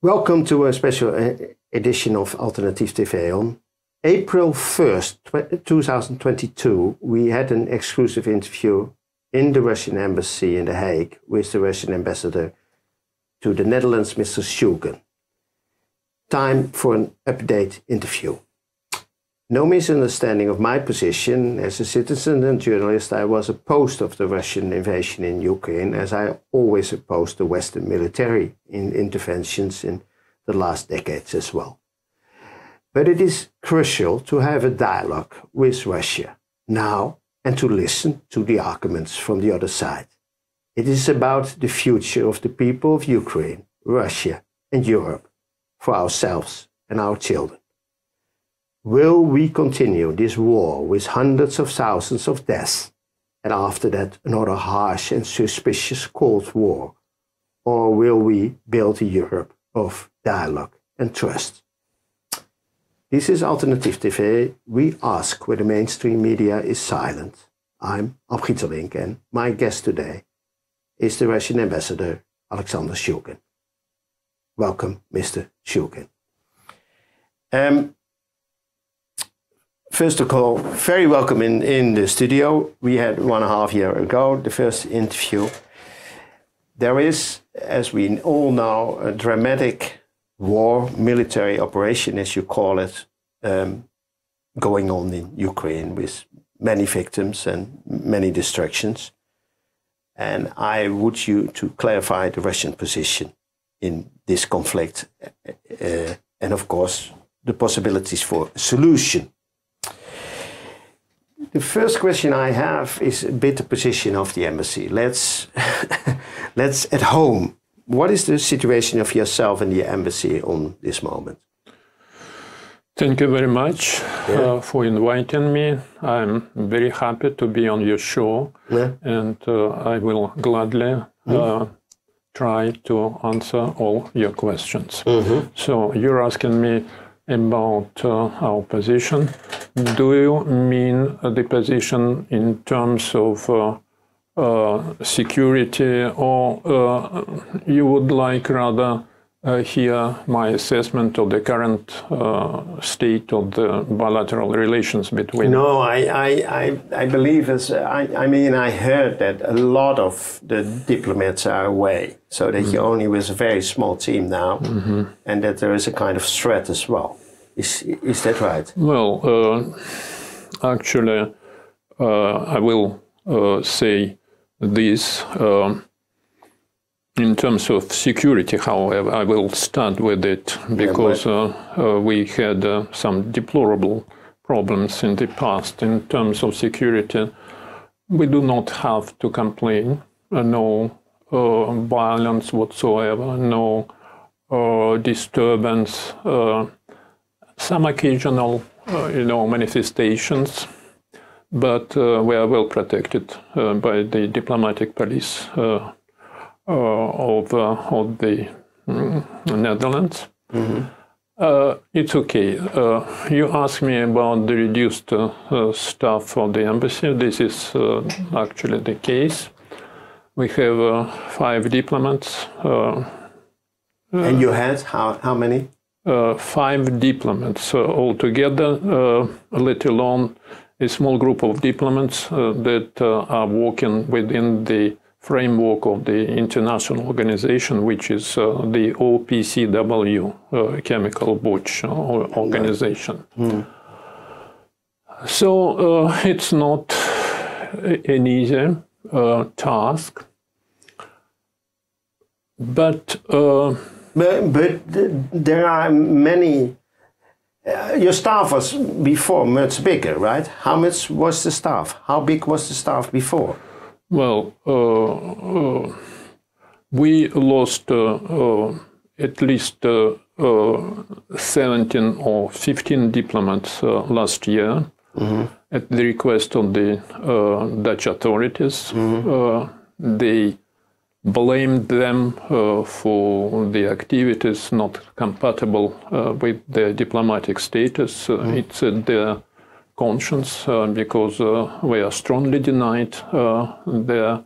Welcome to a special edition of Alternatief TV. On April 1st, 2022, we had an exclusive interview in the Russian embassy in The Hague with the Russian ambassador to the Netherlands, Mr. Shulgin. Time for an update interview. No misunderstanding of my position. As a citizen and journalist, I was opposed of the Russian invasion in Ukraine, as I always opposed the Western military interventions in the last decades as well. But it is crucial to have a dialogue with Russia now and to listen to the arguments from the other side. It is about the future of the people of Ukraine, Russia and Europe, for ourselves and our children. Will we continue this war with hundreds of thousands of deaths, and after that another harsh and suspicious Cold War? Or will we build a Europe of dialogue and trust? This is Alternatief TV. We ask where the mainstream media is silent. I'm Gietelink, and my guest today is the Russian ambassador, Alexander Shulgin. Welcome, Mr. Shulgin. First of all, very welcome in the studio. We had 1.5 years ago the first interview. There is, as we all know, a dramatic war, military operation, as you call it, going on in Ukraine with many victims and many destructions. And I want you to clarify the Russian position in this conflict and, of course, the possibilities for a solution. The first question I have is a bit the position of the embassy. Let's at home. What is the situation of yourself and the embassy on this moment? Thank you very much for inviting me. I'm very happy to be on your show, and I will gladly try to answer all your questions. So you're asking me about our position. Do you mean the position in terms of security, or you would like rather hear my assessment of the current state of the bilateral relations between? No, I believe, I heard that a lot of the diplomats are away, so that you're only with a very small team now, and that there is a kind of threat as well. Is that right? Well, actually, I will say this. In terms of security, however, I will start with it because we had some deplorable problems in the past. In terms of security, we do not have to complain. No violence whatsoever, no disturbance, some occasional, manifestations, but we are well protected by the diplomatic police of the Netherlands. It's okay. You asked me about the reduced staff of the embassy. This is actually the case. We have 5 diplomats. And you had how many? 5 diplomats altogether, let alone a small group of diplomats that are working within the framework of the international organization, which is the OPCW, Chemical Watch Organization. So it's not an easy task, but there are many. Your staff was before much bigger, right? How much was the staff? How big was the staff before? Well, we lost at least 17 or 15 diplomats last year at the request of the Dutch authorities. They blamed them for the activities not compatible with their diplomatic status. It's their conscience because we are strongly denied their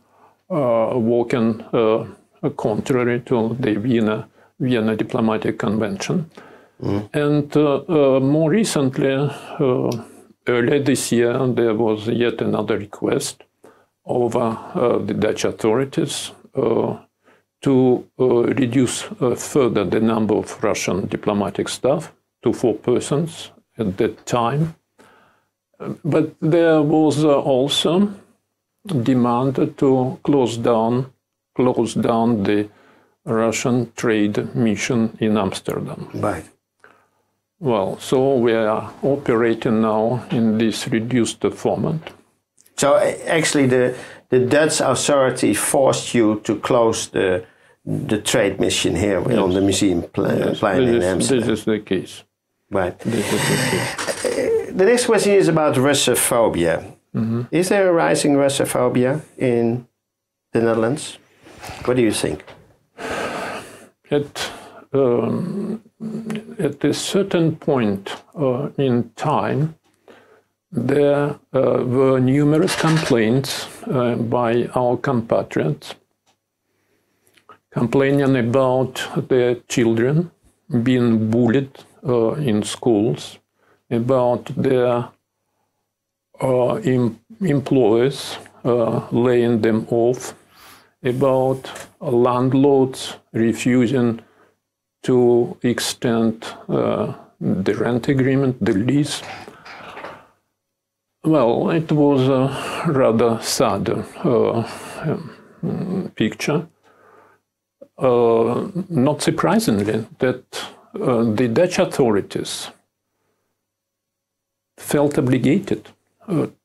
working contrary to the Vienna Vienna Diplomatic Convention. And more recently, earlier this year, there was yet another request of the Dutch authorities to reduce further the number of Russian diplomatic staff to 4 persons at that time. But there was also demand to close down the Russian trade mission in Amsterdam. Right. Well, so we are operating now in this reduced format. So actually the Dutch authority forced you to close the trade mission here on the museum plan in Amsterdam. This is the case. Right. This is the case. The next question is about Russophobia. Is there a rising Russophobia in the Netherlands? What do you think? At a certain point in time, there were numerous complaints by our compatriots complaining about their children being bullied in schools, about their employers laying them off, about landlords refusing to extend the rent agreement, the lease. Well, it was a rather sad picture. Not surprisingly, that the Dutch authorities felt obligated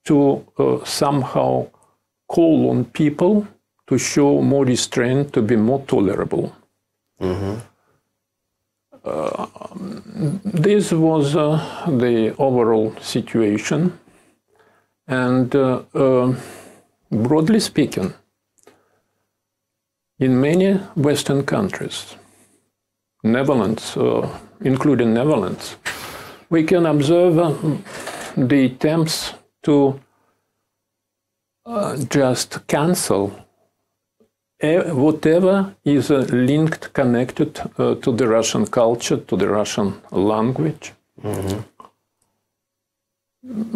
to somehow call on people to show more restraint, to be more tolerable. This was the overall situation. And broadly speaking, in many Western countries, Netherlands, including Netherlands, we can observe the attempts to just cancel whatever is linked, connected to the Russian culture, to the Russian language.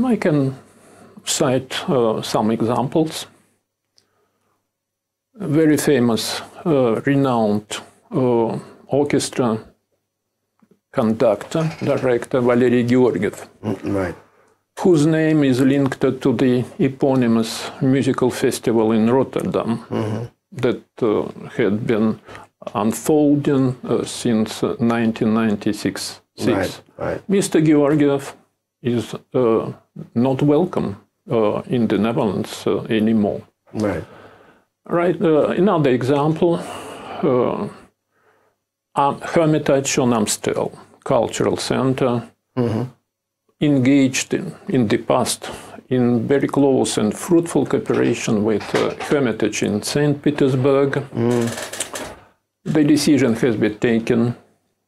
I can cite some examples. A very famous, renowned orchestra conductor, director Valery Georgiev, Right. whose name is linked to the eponymous musical festival in Rotterdam that had been unfolding since 1996. Right. Mr. Georgiev is not welcome in the Netherlands anymore. Right. Right. Another example, Hermitage on Amstel, cultural center, engaged in the past in very close and fruitful cooperation with Hermitage in St. Petersburg. The decision has been taken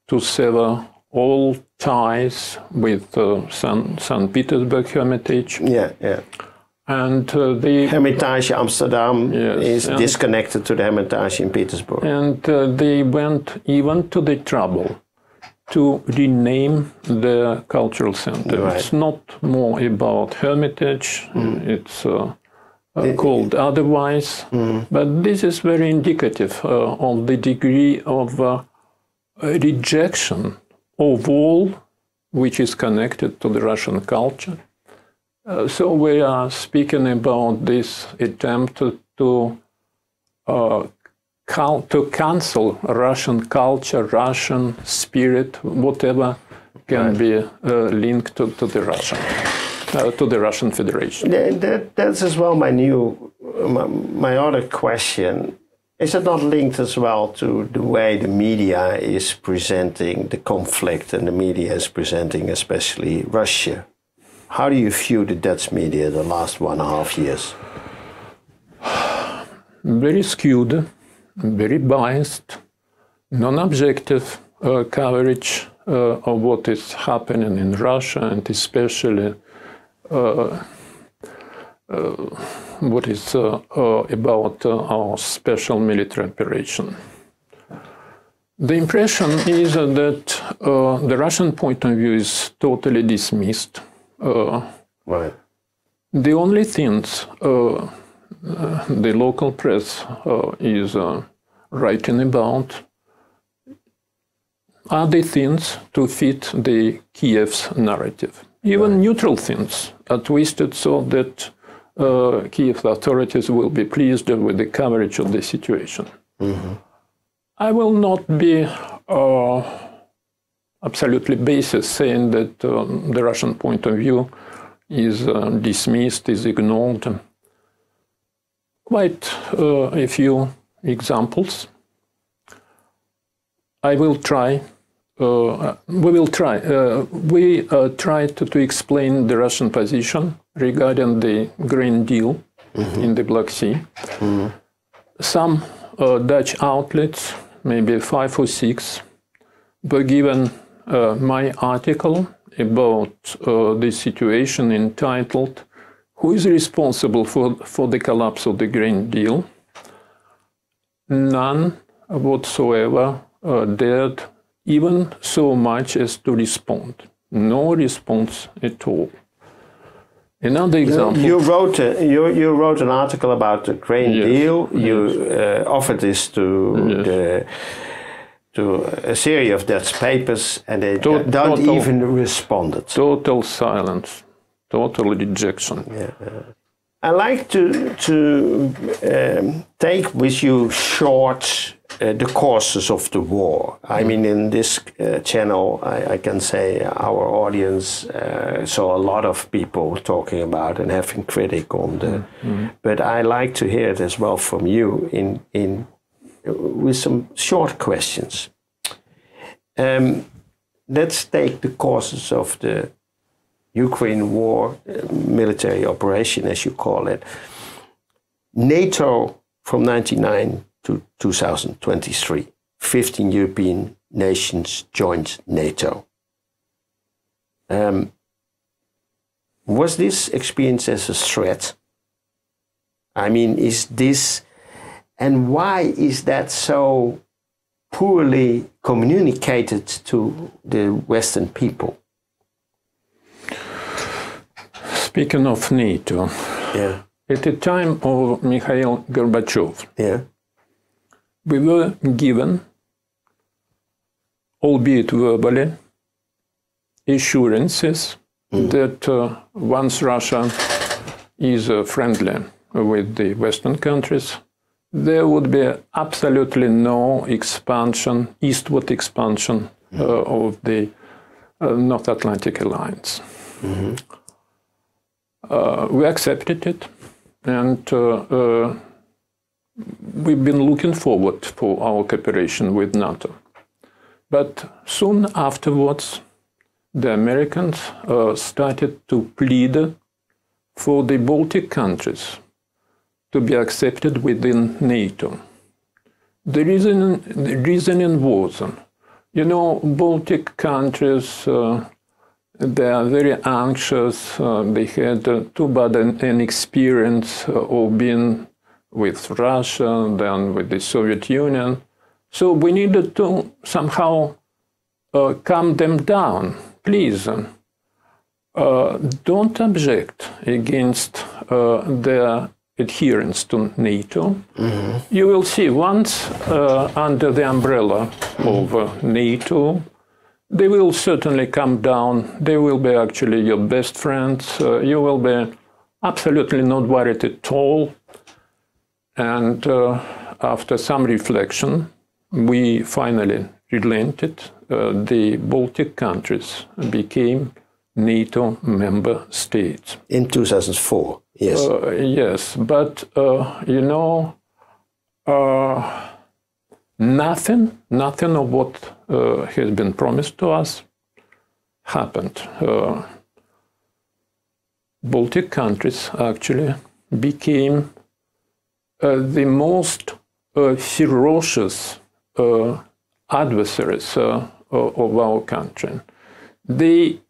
to sever all ties with St. Petersburg Hermitage. Yeah. And the Hermitage Amsterdam is and disconnected to the Hermitage in Petersburg. And they went even to the trouble to rename the cultural center. Right. It's not more about Hermitage, it's called otherwise, but this is very indicative of the degree of rejection of all which is connected to the Russian culture. So we are speaking about this attempt to cancel Russian culture, Russian spirit, whatever can be linked to the Russian Federation. That's as well my other question. Is it not linked as well to the way the media is presenting the conflict, and the media is presenting especially Russia? How do you view the Dutch media the last 1.5 years? Very skewed, very biased, non-objective coverage of what is happening in Russia, and especially what is about our special military operation. The impression is that the Russian point of view is totally dismissed. Right. The only things the local press is writing about are the things to fit the Kiev's narrative. Even neutral things are twisted so that Kiev authorities will be pleased with the coverage of the situation. Mm-hmm. I will not be absolutely basis saying that the Russian point of view is dismissed, is ignored. Quite a few examples. I will try. We tried to explain the Russian position regarding the Green Deal in the Black Sea. Mm-hmm. Some Dutch outlets, maybe 5 or 6, were given my article about the situation entitled "Who is responsible for the collapse of the Green Deal?" None whatsoever dared even so much as to respond. No response at all. Another example. You wrote an article about the Green Deal. You offered this to a series of Dutch papers, and they don't even respond. Total silence, total rejection. Yeah. I like to take with you short the causes of the war. I mean, in this channel, I can say our audience saw a lot of people talking about and having critic on the. But I like to hear it as well from you with some short questions. Let's take the causes of the Ukraine war, military operation, as you call it. NATO from 1999 to 2023, 15 European nations joined NATO. Was this experienced as a threat? I mean, is this, and why is that so poorly communicated to the Western people? Speaking of NATO, at the time of Mikhail Gorbachev, we were given, albeit verbally, assurances that once Russia is friendly with the Western countries, there would be absolutely no expansion, eastward expansion of the North Atlantic Alliance. We accepted it, and we've been looking forward for our cooperation with NATO. But soon afterwards, the Americans started to plead for the Baltic countries to be accepted within NATO. The reasoning was, Baltic countries, they are very anxious. They had too bad an experience of being with Russia, then with the Soviet Union. So we needed to somehow calm them down. Please, don't object against their adherence to NATO. You will see, once under the umbrella of NATO, they will certainly come down. They will be actually your best friends. You will be absolutely not worried at all. And after some reflection, we finally relented. The Baltic countries became NATO member states. In 2004, yes. Yes, but nothing of what has been promised to us happened. Baltic countries actually became the most ferocious adversaries of our country. They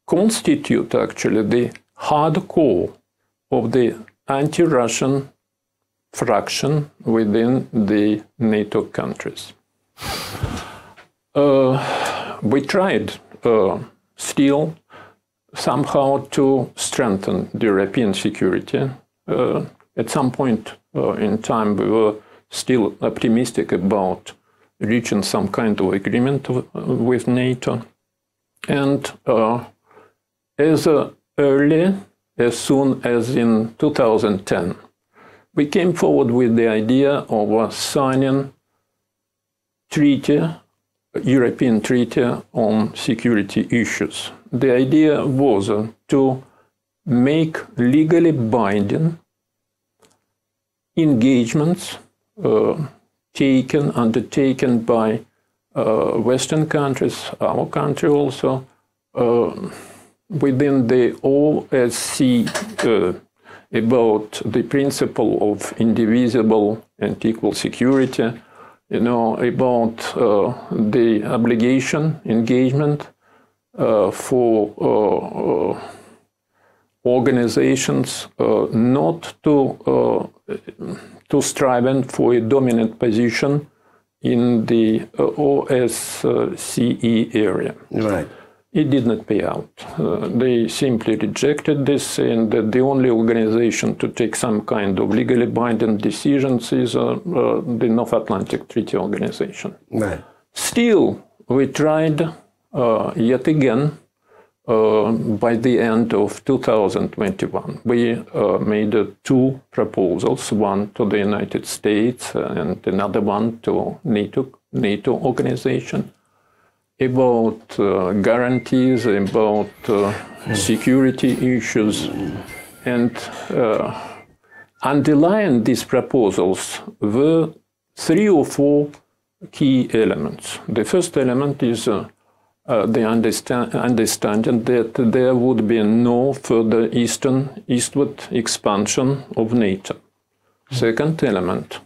constitute actually the hardcore of the anti-Russian fraction within the NATO countries. We tried still somehow to strengthen the European security. At some point in time, we were still optimistic about reaching some kind of agreement with NATO. And as soon as in 2010, we came forward with the idea of signing European Treaty on Security Issues. The idea was to make legally binding engagements undertaken by Western countries, our country also, within the OSCE about the principle of indivisible and equal security, about the obligation, engagement for organizations not to striving for a dominant position in the OSCE area. Right. It did not pay out. They simply rejected this, saying that the only organization to take some kind of legally binding decisions is the North Atlantic Treaty Organization. Right. Still, we tried yet again by the end of 2021. We made two proposals, one to the United States and another one to NATO organization, about guarantees, about security issues. And underlying these proposals were 3 or 4 key elements. The first element is the understanding that there would be no further eastward expansion of NATO. Second element,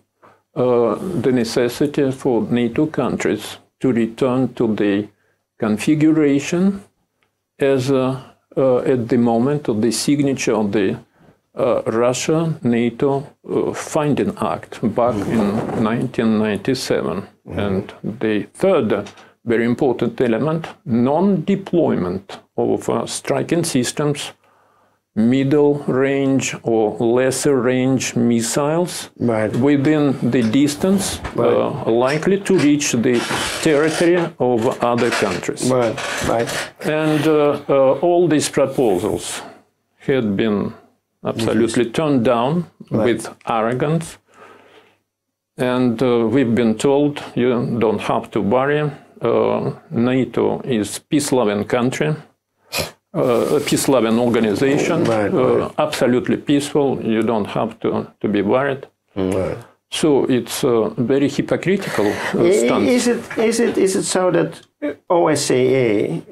the necessity for NATO countries to return to the configuration as at the moment of the signature of the Russia-NATO Finding Act back in 1997. And the third very important element, non-deployment of striking systems, middle range or lesser range missiles within the distance likely to reach the territory of other countries. And all these proposals had been absolutely turned down with arrogance. And we've been told, you don't have to worry, NATO is peace-loving country, a peace-loving organization, absolutely peaceful, you don't have to be worried. So it's a very hypocritical stance. Is it so that OSCE,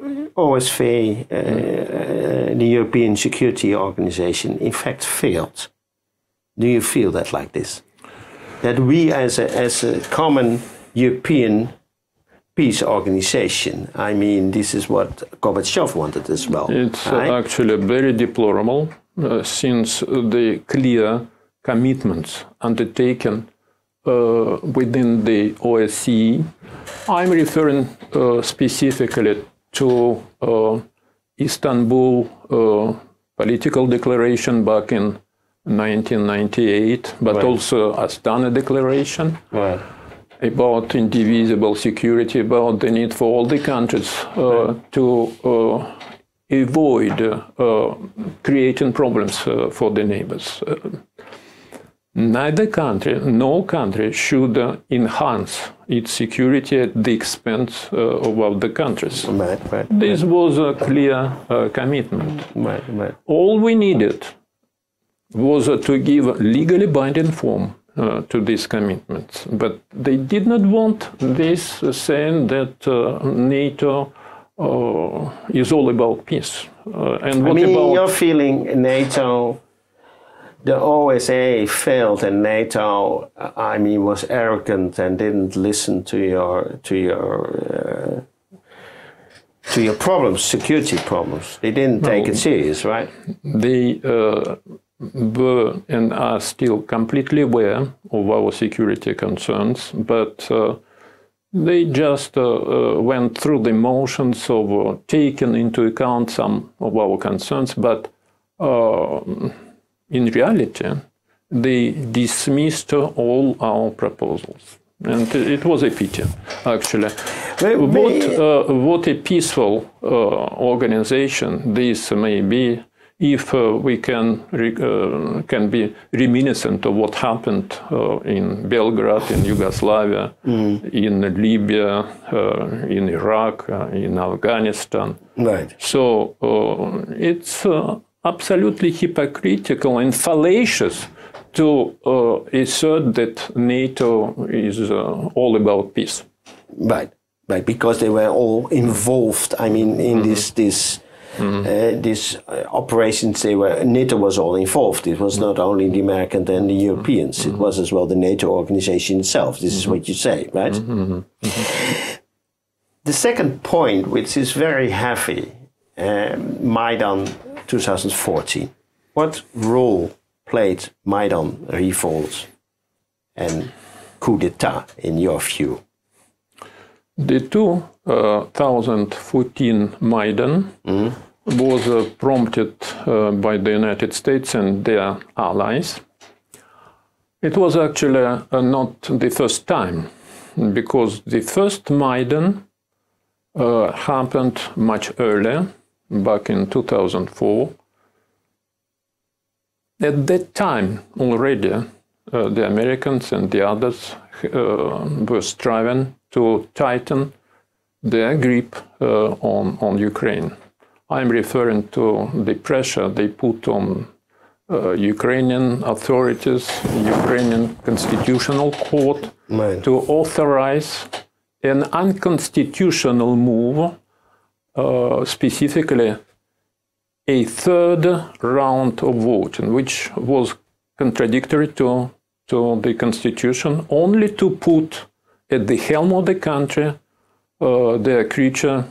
the European Security Organization, in fact failed? Do you feel that like this? That we as a common European peace organization, I mean, this is what Gorbachev wanted as well. It's actually very deplorable since the clear commitments undertaken within the OSCE. I'm referring specifically to Istanbul political declaration back in 1998, but also Astana Declaration. About indivisible security, about the need for all the countries to avoid creating problems for the neighbors. No country should enhance its security at the expense of other countries. This was a clear commitment. All we needed was to give legally binding form to these commitments, but they did not want this, saying that NATO is all about peace. And what about your feeling, NATO, the OSCE failed, and NATO, I mean, was arrogant and didn't listen to your problems, security problems. They didn't take it serious, right? They were and are still completely aware of our security concerns, but They just went through the motions of taking into account some of our concerns, but in reality, they dismissed all our proposals. And it was a pity, actually. What a peaceful organization this may be if we can be reminiscent of what happened in Belgrade, in Yugoslavia, in Libya, in Iraq, in Afghanistan. Right. So it's absolutely hypocritical and fallacious to assert that NATO is all about peace. Right, right, because they were all involved. I mean, in these operations, NATO was all involved. It was not only the Americans and the Europeans. It was as well the NATO organization itself. This is what you say, right? The second point, which is very heavy, Maidan 2014. What role played Maidan revolt and coup d'etat in your view? The 2014 Maidan was prompted by the United States and their allies. It was actually not the first time, because the first Maidan happened much earlier, back in 2004. At that time already, the Americans and the others were striving to tighten their grip on Ukraine. I'm referring to the pressure they put on Ukrainian authorities, Ukrainian Constitutional Court, to authorize an unconstitutional move, specifically a third round of voting, which was contradictory to the Constitution, only to put at the helm of the country their creature.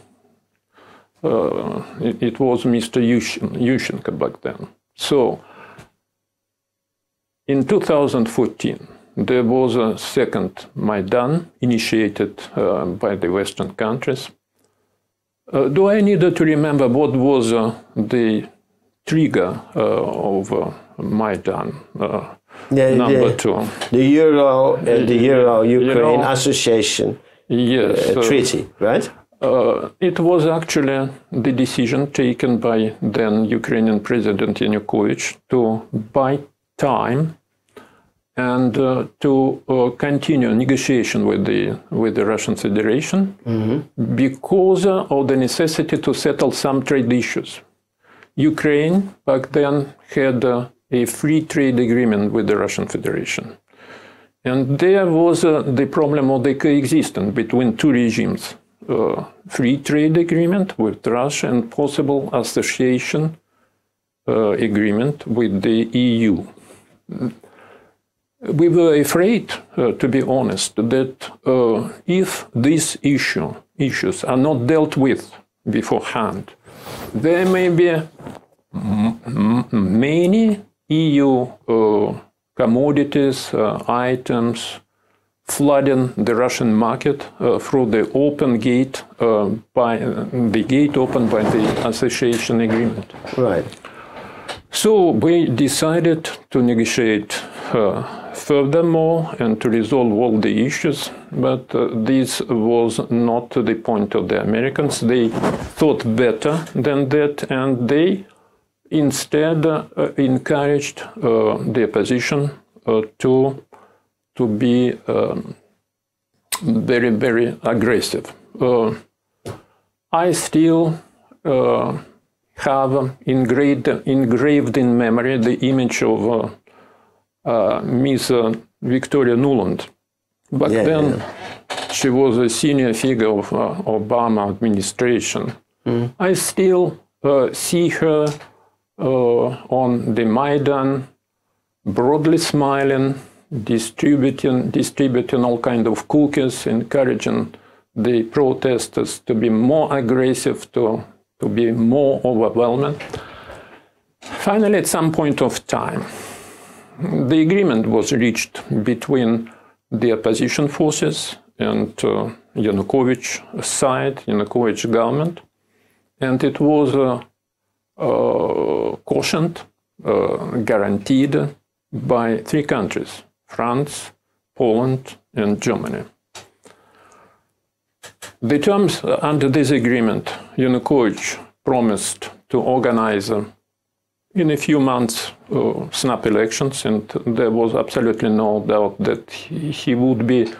It was Mr. Yushchenko back then. So, in 2014, there was a second Maidan initiated by the Western countries. Do I need to remember what was the trigger of Maidan? Number two. The Euro-Ukraine Association Treaty, right? It was actually the decision taken by then Ukrainian President Yanukovych to buy time and to continue negotiation with the Russian Federation because of the necessity to settle some trade issues. Ukraine back then had a free trade agreement with the Russian Federation. And there was the problem of the coexistence between two regimes. Free trade agreement with Russia and possible association agreement with the EU. We were afraid, to be honest, that if these issues are not dealt with beforehand, there may be many EU commodities, items, flooding the Russian market through the open gate, by the gate opened by the association agreement. Right. So we decided to negotiate furthermore and to resolve all the issues, but this was not the point of the Americans. They thought better than that, and they instead encouraged the opposition to be very, very aggressive. I still have engraved in memory the image of Miss Victoria Nuland. Back then, she was a senior figure of Obama administration. I still see her on the Maidan, broadly smiling, distributing all kinds of cookies, encouraging the protesters to be more aggressive, to be more overwhelming. Finally, at some point of time, the agreement was reached between the opposition forces and Yanukovych side, Yanukovych government, and it was cautioned, guaranteed by three countries: France, Poland, and Germany. The terms under this agreement, Yanukovych promised to organize in a few months snap elections, and there was absolutely no doubt that he would be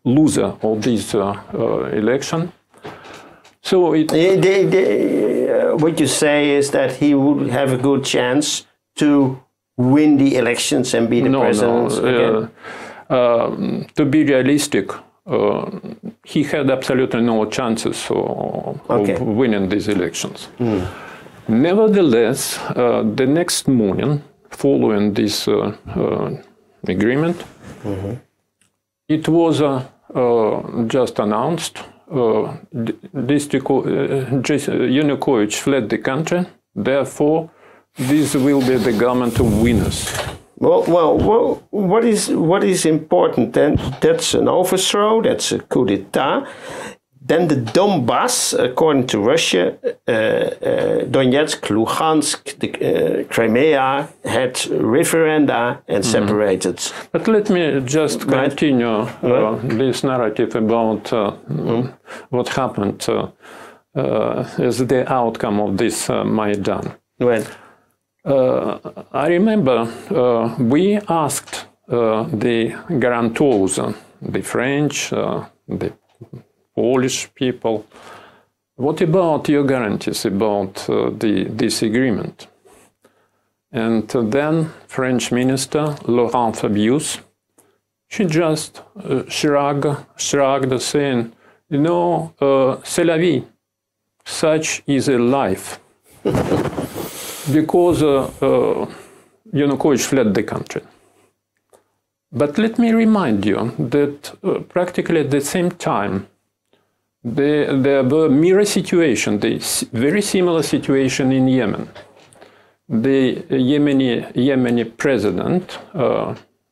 loser of this election. So what you say is that he would have a good chance to win the elections and be the president again? To be realistic, he had absolutely no chances of winning these elections. Nevertheless, the next morning, following this agreement, it was just announced Yanukovych fled the country, therefore this will be the government of winners. Well, what is important then? That's an overthrow, that's a coup d'etat. Then the Donbass, according to Russia, Donetsk, Luhansk, Crimea, had referenda and separated. But let me just continue this narrative about what happened as the outcome of this Maidan. Right. I remember we asked the guarantors, the French, the Polish people, what about your guarantees about this agreement? And then French minister Laurent Fabius, she just shrugged, saying, you know, c'est la vie, such is a life. Because Yanukovych fled the country. But let me remind you that practically at the same time, there were mirror situation, the very similar situation in Yemen. The Yemeni president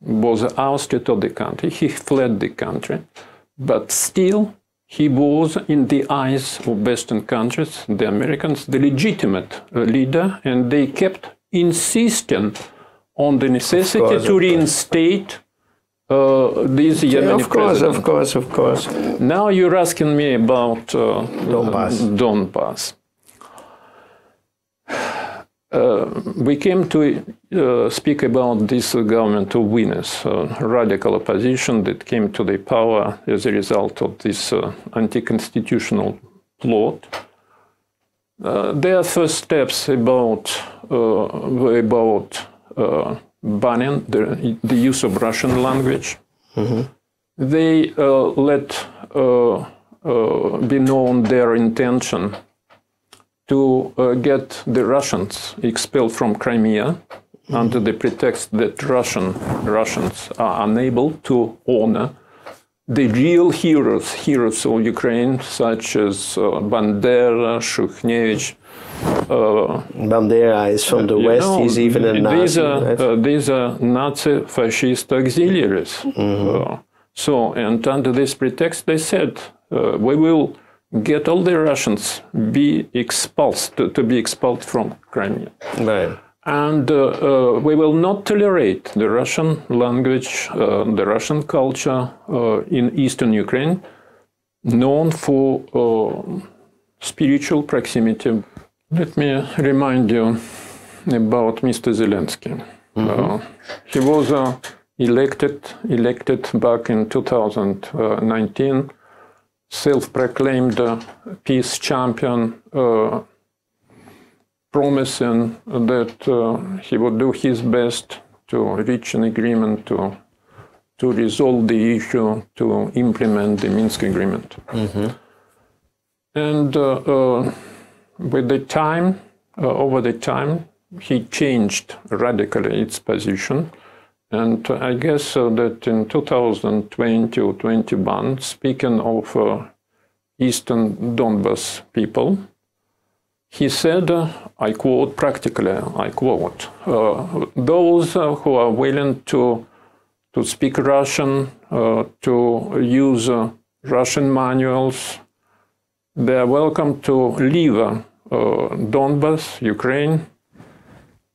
was ousted of the country, he fled the country, but still he was, in the eyes of Western countries, the Americans, the legitimate leader, and they kept insisting on the necessity to reinstate this Yemeni president. Of course. Now you're asking me about Donbass. We came to speak about this government of winners, radical opposition that came to the power as a result of this anti-constitutional plot. Their first steps were about banning the use of Russian language. They let be known their intention to get the Russians expelled from Crimea under the pretext that Russians are unable to honor the real heroes of Ukraine, such as Bandera, Shukhnevich. Bandera is from the West, he's even a Nazi. These are Nazi fascist auxiliaries. And under this pretext, they said, we will get all the Russians to be expelled from Crimea. Right. And we will not tolerate the Russian language, the Russian culture in eastern Ukraine, known for spiritual proximity. Let me remind you about Mr. Zelensky. He was elected back in 2019, self-proclaimed peace champion, promising that he would do his best to reach an agreement to resolve the issue, to implement the Minsk agreement. And with the time, over the time, he changed radically its position. And I guess that in 2020 or 21, speaking of Eastern Donbass people, he said, I quote, those who are willing to speak Russian, to use Russian manuals. They are welcome to leave Donbas, Ukraine.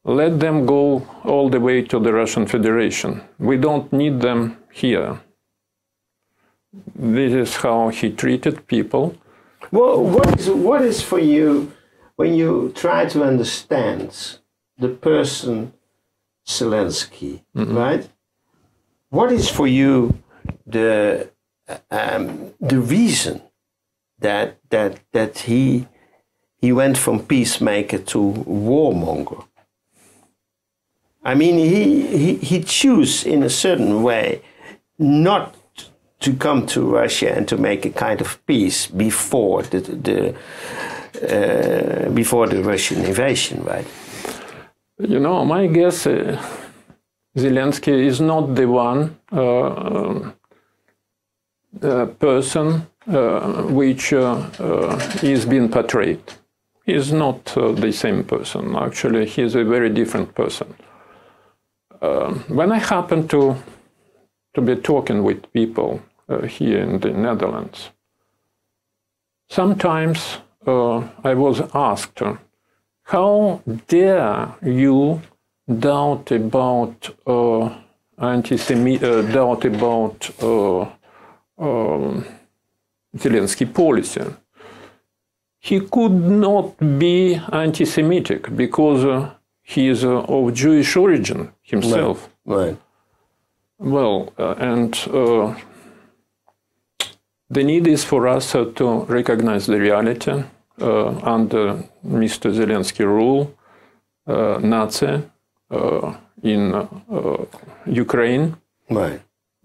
Let them go all the way to the Russian Federation. We don't need them here. This is how he treated people. Well, what is for you, when you try to understand the person Zelensky, right? What is for you the reason that he went from peacemaker to warmonger? I mean, he chose in a certain way not to come to Russia and to make a kind of peace before the Russian invasion, right? You know, my guess, Zelensky is not the one person which is being portrayed. He is not the same person. Actually, he is a very different person. When I happen to be talking with people here in the Netherlands, sometimes I was asked, how dare you doubt about Zelensky policy? He could not be anti-Semitic because he is of Jewish origin himself. Right. Well, and the need is for us to recognize the reality. Under Mr. Zelensky rule, Nazi in Ukraine. Right.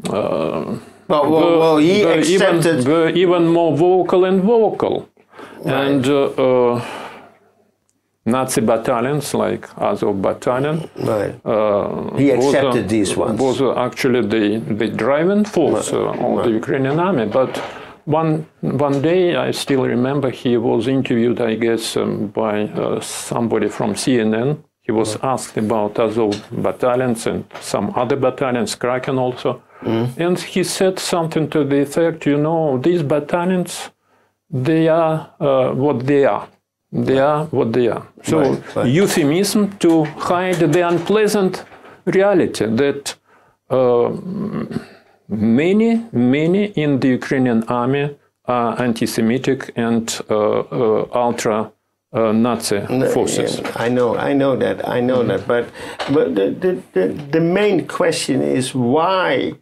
Well, he accepted. Were even more vocal and vocal. Right. And Nazi battalions like Azov battalion. Right. He accepted these ones. Was actually the driving force of the Ukrainian army. But one day, I still remember, he was interviewed, I guess, by somebody from CNN. He was asked about Azov battalions and some other battalions, Kraken also. And he said something to the effect, you know, these battalions, they are what they are. They are what they are. So, euphemism to hide the unpleasant reality that many in the Ukrainian army are anti-Semitic and ultra-Nazi forces. Yeah, I know that. But the main question is why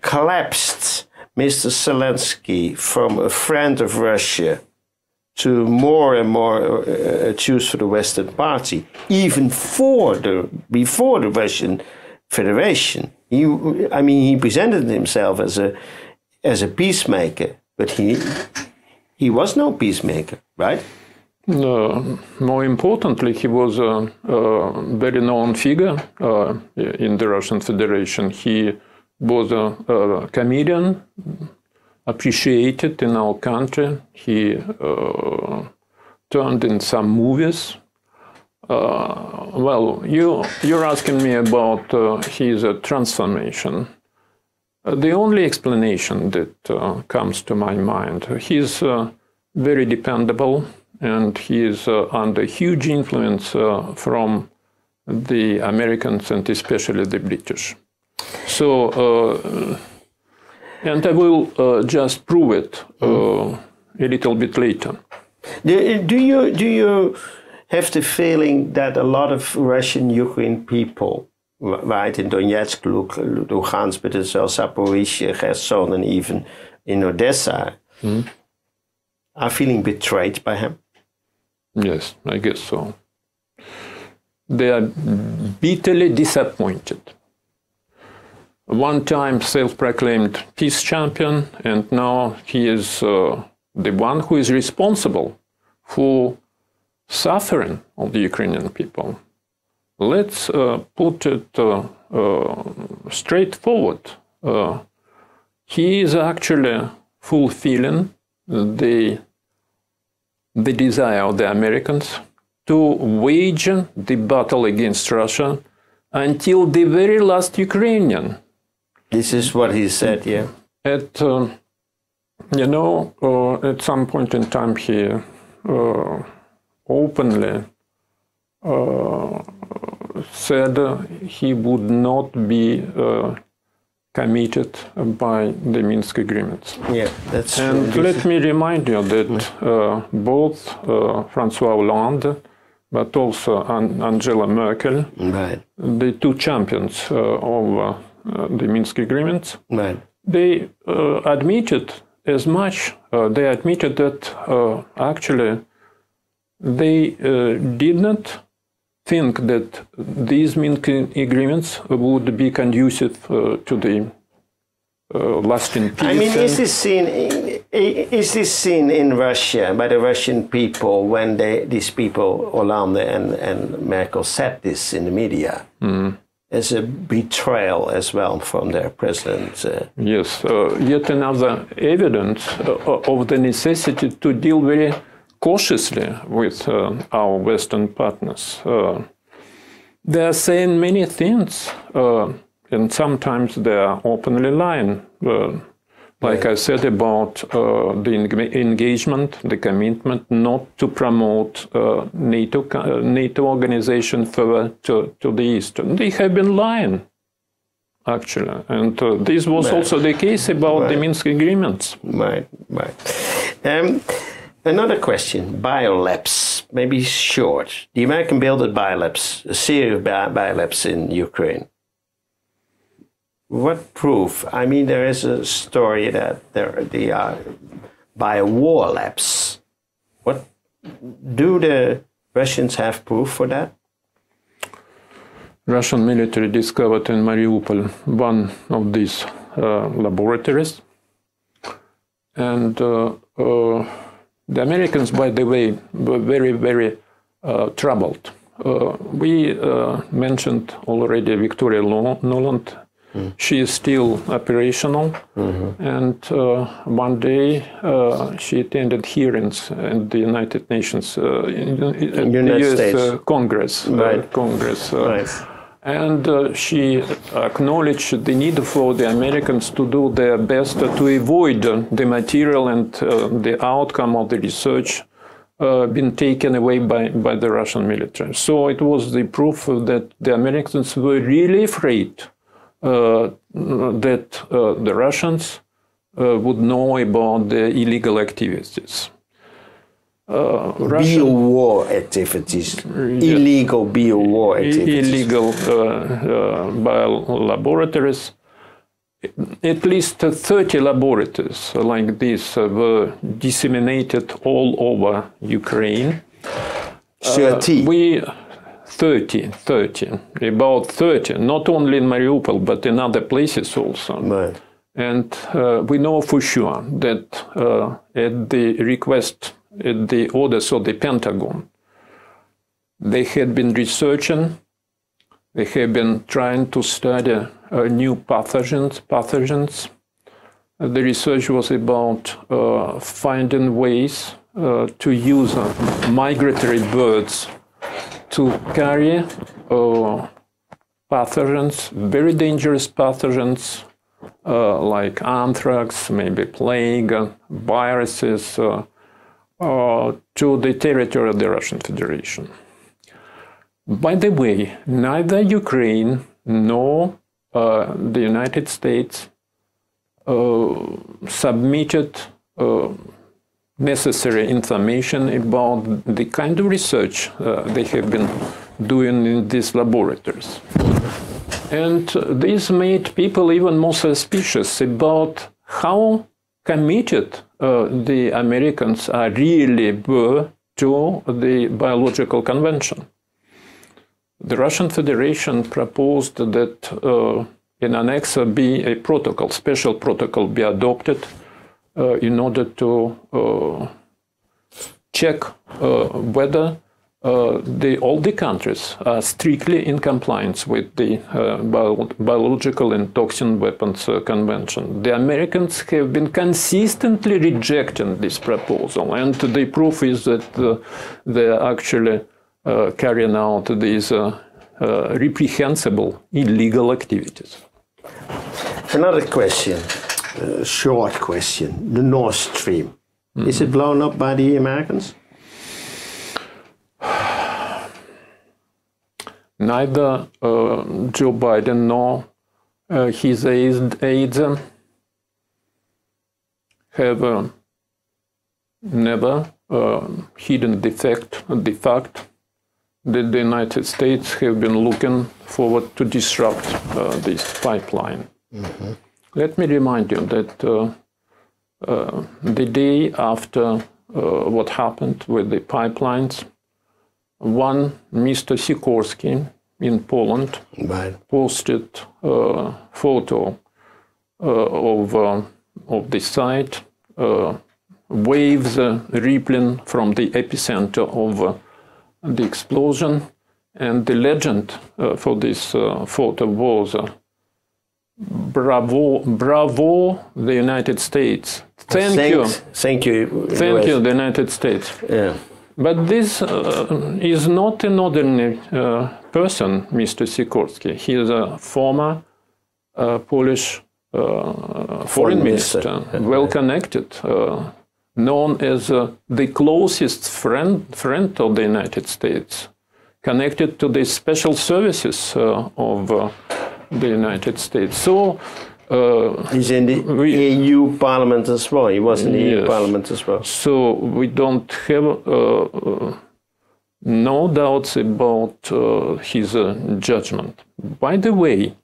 collapsed Mr. Zelensky from a friend of Russia to more and more choose for the Western Party, even before the Russian Federation. He presented himself as a peacemaker, but he was no peacemaker, right? More importantly, he was a very known figure in the Russian Federation. He was a comedian, appreciated in our country. He turned in some movies. Well, you're asking me about his transformation. The only explanation that comes to my mind, he's very dependable, and he is under huge influence from the Americans and especially the British. So, and I will just prove it a little bit later. Do you have the feeling that a lot of Russian Ukraine people, right, in Donetsk, Luhansk, but as well Zaporizhia, Kherson, and even in Odessa, are feeling betrayed by him? Yes, I guess so. They are bitterly disappointed. One time self-proclaimed peace champion, and now he is the one who is responsible for suffering of the Ukrainian people. Let's put it straightforward. He is actually fulfilling the desire of the Americans to wage the battle against Russia until the very last Ukrainian. This is what he said, yeah. at at some point in time he openly said he would not be committed by the Minsk agreements. Yeah, that's true. And let me remind you that both François Hollande but also Angela Merkel, right, the two champions of the Minsk agreements, right, they admitted as much. They admitted that actually they did not think that these Minsk agreements would be conducive to the lasting peace. I mean, is this seen in Russia by the Russian people when these people, Hollande and Merkel, said this in the media as a betrayal as well from their president? Yes, yet another evidence of the necessity to deal very cautiously with our Western partners. They are saying many things, and sometimes they are openly lying. Like I said about the engagement, the commitment not to promote NATO organization further to the east. They have been lying, actually. And this was also the case about the Minsk agreements. Right, right. Another question, biolabs, maybe short. The American built a series of biolabs in Ukraine. What proof? I mean, there is a story that they are bio-war labs. What do the Russians have proof for that? Russian military discovered in Mariupol one of these laboratories, and the Americans, by the way, were very, very troubled. We mentioned already Victoria Nuland. She is still operational, and one day she attended hearings in the United Nations, in the US Congress. And she acknowledged the need for the Americans to do their best to avoid the material and the outcome of the research being taken away by the Russian military. So it was the proof that the Americans were really afraid that the Russians would know about the illegal activities. Bio-war activities, illegal bio-war activities. Illegal bio-laboratories. At least 30 laboratories like this were disseminated all over Ukraine. 30? 30, about 30, not only in Mariupol, but in other places also. Right. And we know for sure that at the request, at the orders of the Pentagon, they had been researching, they have been trying to study new pathogens. The research was about finding ways to use migratory birds to carry pathogens, very dangerous pathogens, like anthrax, maybe plague, viruses, to the territory of the Russian Federation. By the way, neither Ukraine nor the United States submitted necessary information about the kind of research they have been doing in these laboratories. And this made people even more suspicious about how committed the Americans really were to the biological convention. The Russian Federation proposed that in Annex B a protocol, special protocol, be adopted in order to check whether all the countries are strictly in compliance with the Biological and Toxin Weapons Convention. The Americans have been consistently rejecting this proposal, and the proof is that they are actually carrying out these reprehensible illegal activities. Another question. short question. The Nord Stream. Is it blown up by the Americans? Neither Joe Biden nor his aides have never hidden the fact that the United States have been looking forward to disrupt this pipeline. Let me remind you that the day after what happened with the pipelines, one Mr. Sikorski in Poland posted a photo of the site, waves rippling from the epicenter of the explosion, and the legend for this photo was bravo the United States. Thank you, the United States. Yeah. But this is not an ordinary person, Mr. Sikorski. He is a former Polish foreign minister, well connected, known as the closest friend of the United States, connected to the special services of the United States. So he's in the EU Parliament as well. He was in the EU Parliament as well. So we don't have no doubts about his judgment. By the way,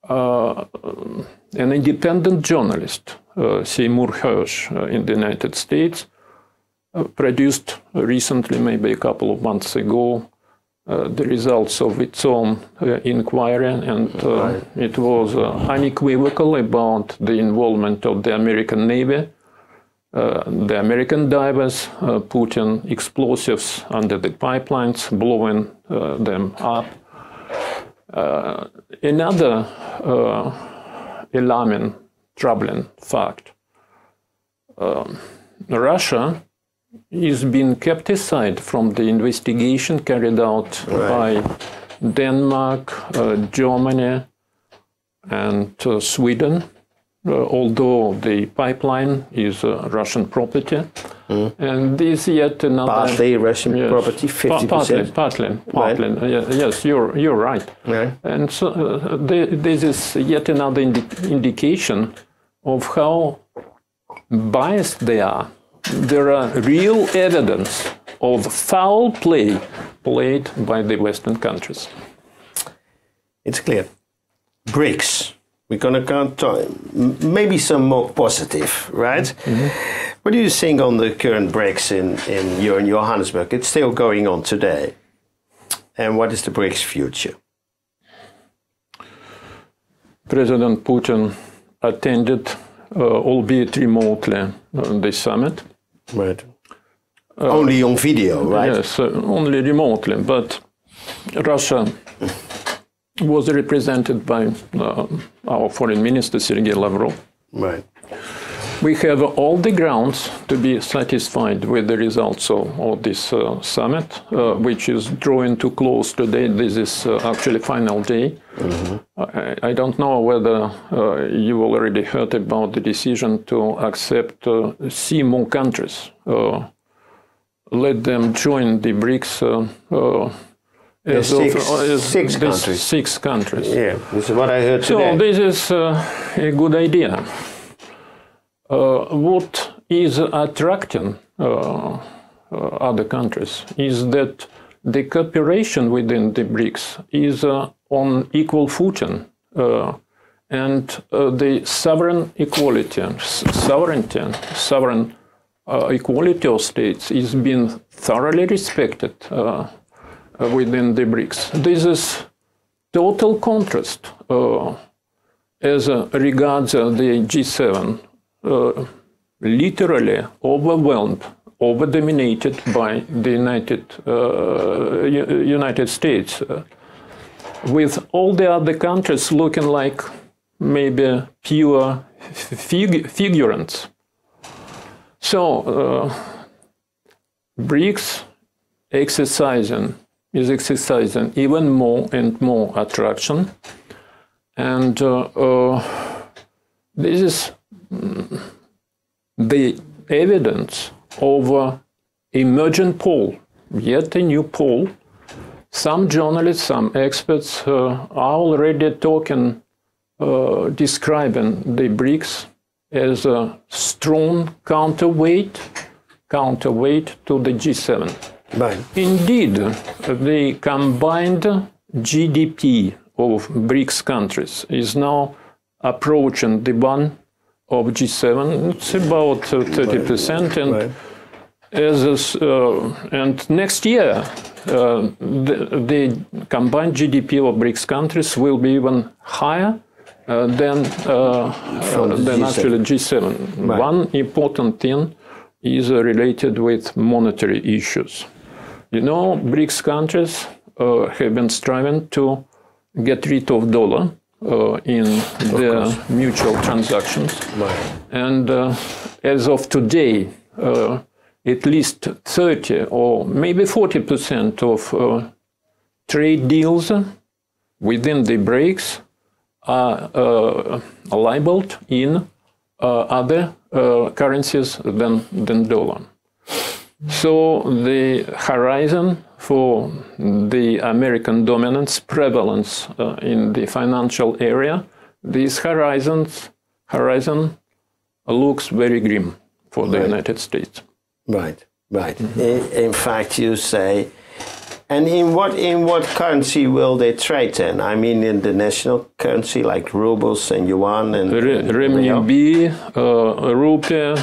an independent journalist, Seymour Hersh, in the United States, produced recently, maybe a couple of months ago, the results of its own inquiry, and it was unequivocal about the involvement of the American Navy, the American divers putting explosives under the pipelines, blowing them up. Another alarming, troubling fact: Russia is being kept aside from the investigation carried out by Denmark, Germany, and Sweden, although the pipeline is Russian property. And this is yet another... Partly Russian property, 50%? Partly. Yes, you're right. Right. And so this is yet another indication of how biased they are. There are real evidence of foul play played by the Western countries. It's clear. BRICS. We're going to count maybe some more positive, right? What do you think on the current BRICS in Johannesburg? It's still going on today. And what is the BRICS future? President Putin attended, albeit remotely, the summit. Right. Only on video, right? Yes, only remotely. But Russia was represented by our foreign minister, Sergei Lavrov. Right. We have all the grounds to be satisfied with the results of this summit, which is drawing to close today. This is actually final day. I don't know whether you already heard about the decision to accept 6 more countries. Let them join the BRICS. Six countries. 6 countries. Yeah, this is what I heard today. So this is a good idea. What is attracting other countries is that the cooperation within the BRICS is on equal footing, and the sovereign equality of states is being thoroughly respected within the BRICS. This is total contrast as regards the G7, literally overwhelmed, over-dominated by the United States, with all the other countries looking like maybe pure figurants. So BRICS is exercising even more and more attraction, and this is the evidence of an emergent poll, yet a new poll. Some journalists, some experts are already talking, describing the BRICS as a strong counterweight to the G7. Right. Indeed, the combined GDP of BRICS countries is now approaching the one of G7. It's about 30%, and right. And next year the combined GDP of BRICS countries will be even higher than actually G7. Right. One important thing is related with monetary issues. You know, BRICS countries have been striving to get rid of dollar in their mutual transactions. Right. And as of today, at least 30 or maybe 40% of trade deals within the BRICS are labeled in other currencies than dollar. So the horizon for the American dominance prevalence in the financial area, this horizon looks very grim for the United States. Right, right. Mm-hmm. In fact, you say, and in what currency will they trade then? I mean, in the national currency like rubles and yuan and renminbi, rupee,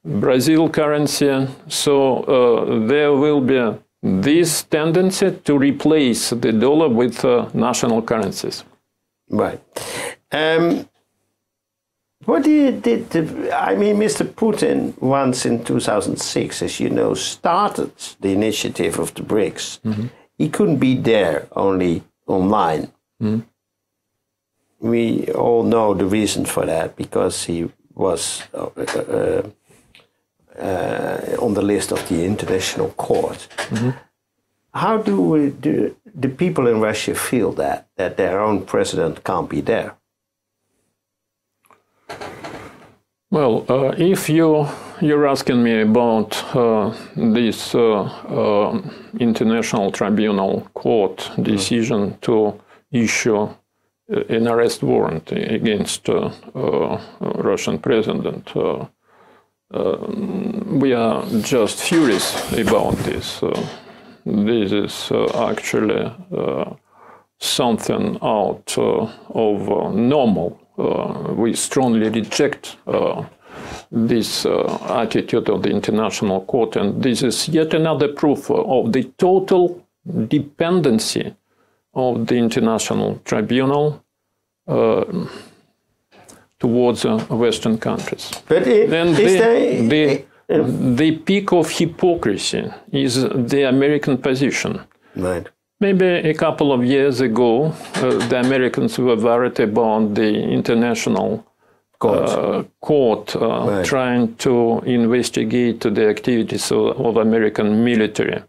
Brazil currency. So there will be this tendency to replace the dollar with national currencies. Right. What did I mean, Mr. Putin once in 2006, as you know, started the initiative of the BRICS. Mm-hmm. He couldn't be there, only online. Mm-hmm. We all know the reason for that, because he was on the list of the International Court. Mm-hmm. How do the people in Russia feel that their own president can't be there? Well, if you're asking me about this International Tribunal Court decision to issue an arrest warrant against Russian president, we are just furious about this. This is actually something out of normal. We strongly reject this attitude of the International Court, and this is yet another proof of the total dependency of the International Tribunal towards Western countries. But the peak of hypocrisy is the American position. Right. Maybe a couple of years ago, the Americans were worried about the International Court right. trying to investigate the activities of American military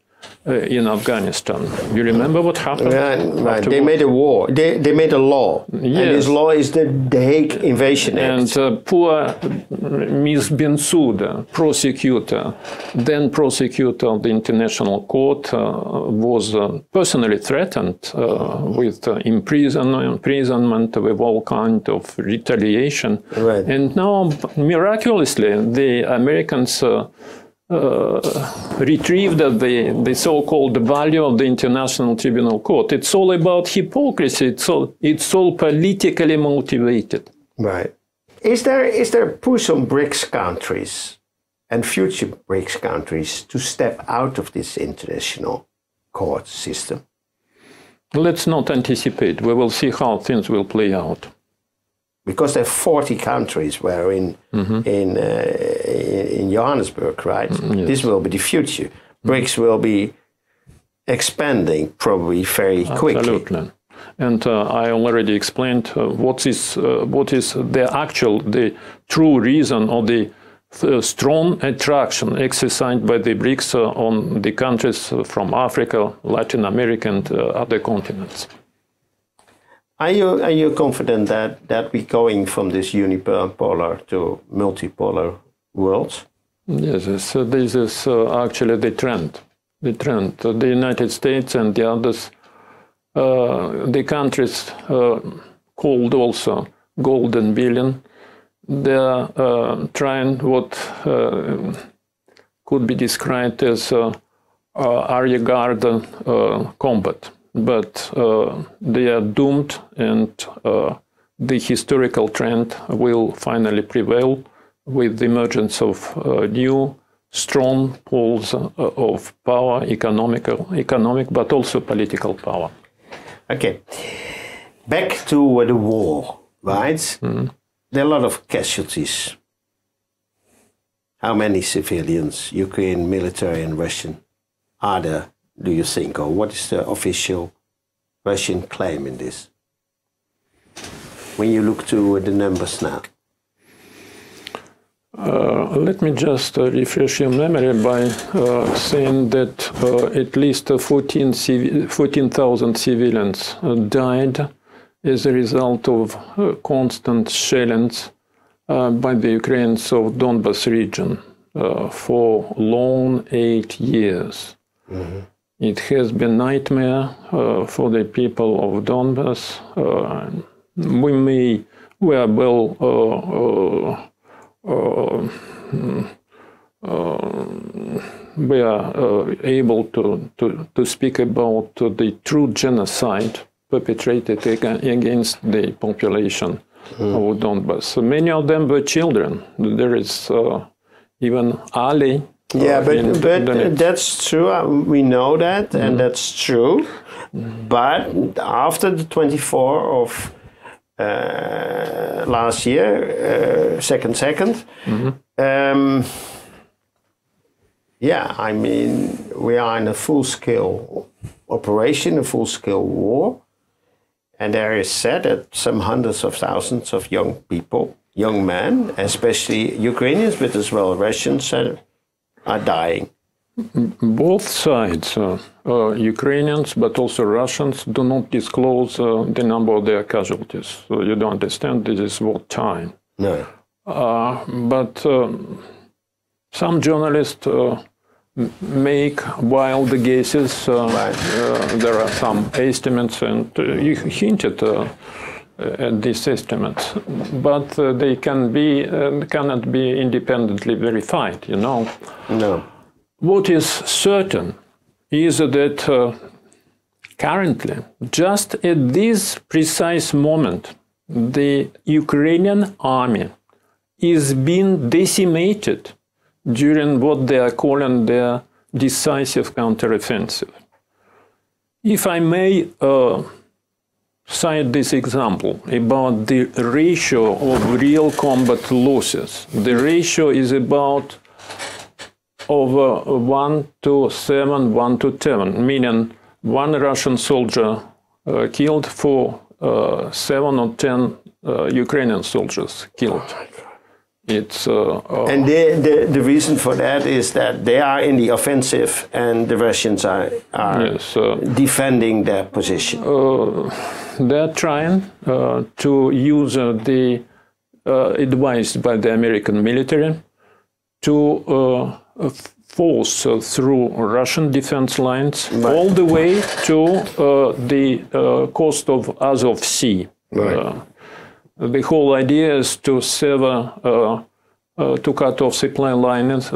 in Afghanistan. You remember what happened? Right. They made a war. They made a law. Yes. And this law is the Hague Invasion Act. And poor Ms. Bensouda, then prosecutor of the International Court, was personally threatened with imprisonment, with all kinds of retaliation. Right. And now, miraculously, the Americans retrieved the so-called value of the International Tribunal Court. It's all about hypocrisy. It's all politically motivated. Right. Is there a push on BRICS countries and future BRICS countries to step out of this international court system? Let's not anticipate. We will see how things will play out. Because there are 40 countries where in Johannesburg, right? Yes. This will be the future. BRICS will be expanding probably very quickly. Absolutely. And I already explained what is the true reason of the strong attraction exercised by the BRICS on the countries from Africa, Latin America, and other continents. Are you confident that we're going from this unipolar to multipolar world? Yes, this is actually the trend. The United States and the others, the countries called also Golden Billion, they are trying what could be described as rearguard combat. But they are doomed, and the historical trend will finally prevail with the emergence of new, strong poles of power, economic, but also political power. Okay, back to the war, right? Mm-hmm. There are a lot of casualties. How many civilians, Ukraine, military and Russian, are there, do you think, or what is the official Russian claim in this? When you look to the numbers now. Let me just refresh your memory by saying that at least 14,000 civilians died as a result of constant shellings by the Ukrainians of Donbas region for long 8 years. Mm-hmm. It has been a nightmare for the people of Donbas. We are well we are able to speak about the true genocide perpetrated against the population of Donbas. So many of them were children. There is even Ali. Yeah, but that's true. We know that, and that's true. But after the 24th of last year, second, yeah, I mean, we are in a full-scale operation, a full-scale war, and there is said that some hundreds of thousands of young people, young men, especially Ukrainians, but as well Russians, are dying. Both sides, Ukrainians but also Russians, do not disclose the number of their casualties. So you don't understand this is wartime. No. But some journalists make wild guesses. There are some estimates, and you hinted at these estimates, but they cannot be independently verified. You know. No. What is certain is that currently, just at this precise moment, the Ukrainian army is being decimated during what they are calling their decisive counteroffensive. If I may cite this example about the ratio of real combat losses, the ratio is about over 1 to 7, 1 to 10, meaning one Russian soldier killed for 7 or 10 Ukrainian soldiers killed. It's and the reason for that is that they are in the offensive and the Russians are yes, defending their position. They're trying to use the advice by the American military to force through Russian defense lines all the way to the coast of Azov Sea. Right. The whole idea is to sever, to cut off supply lines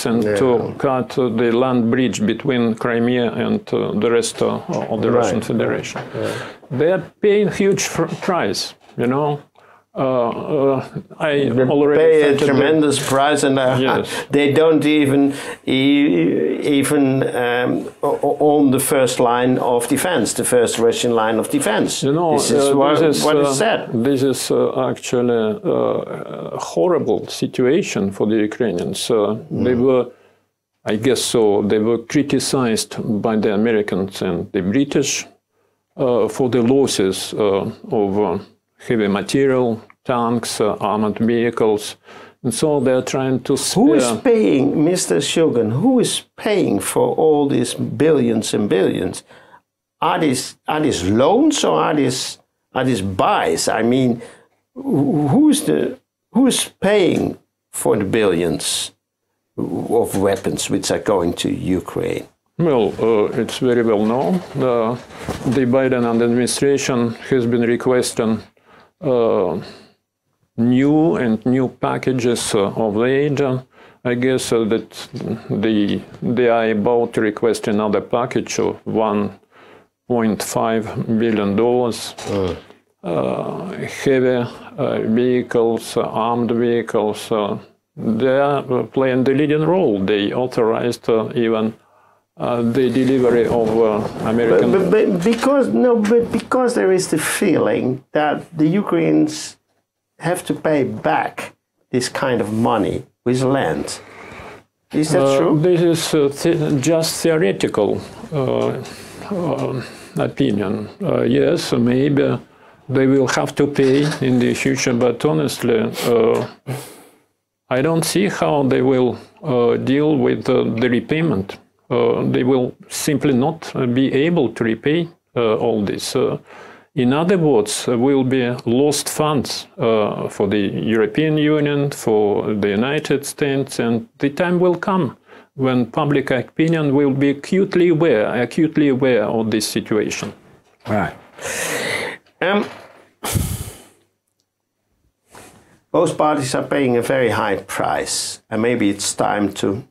and to cut the land bridge between Crimea and the rest of the Russian Federation. They are paying a huge price, you know. I already pay a tremendous price, and yes. They don't even own the first line of defense, the first Russian line of defense. You know, this is what is said. This is actually a horrible situation for the Ukrainians. They were, I guess so, they were criticized by the Americans and the British for the losses of heavy material, tanks, armored vehicles, and so they're trying to spare. Who is paying, Mr. Shulgin, who is paying for all these billions and billions? Are these loans, or are these are these buys? I mean, who's paying for the billions of weapons which are going to Ukraine? Well, it's very well known. The Biden administration has been requesting new packages of aid. I guess that they are about to request another package of $1.5 billion. Heavy vehicles, armed vehicles. They are playing the leading role. They authorized even the delivery of American. But because there is the feeling that the Ukrainians have to pay back this kind of money with land. Is that true? This is just theoretical opinion. Yes, maybe they will have to pay in the future, but honestly, I don't see how they will deal with the repayment. They will simply not be able to repay all this. In other words, will be lost funds for the European Union, for the United States, and the time will come when public opinion will be acutely aware of this situation. Right. Both parties are paying a very high price, and maybe it's time to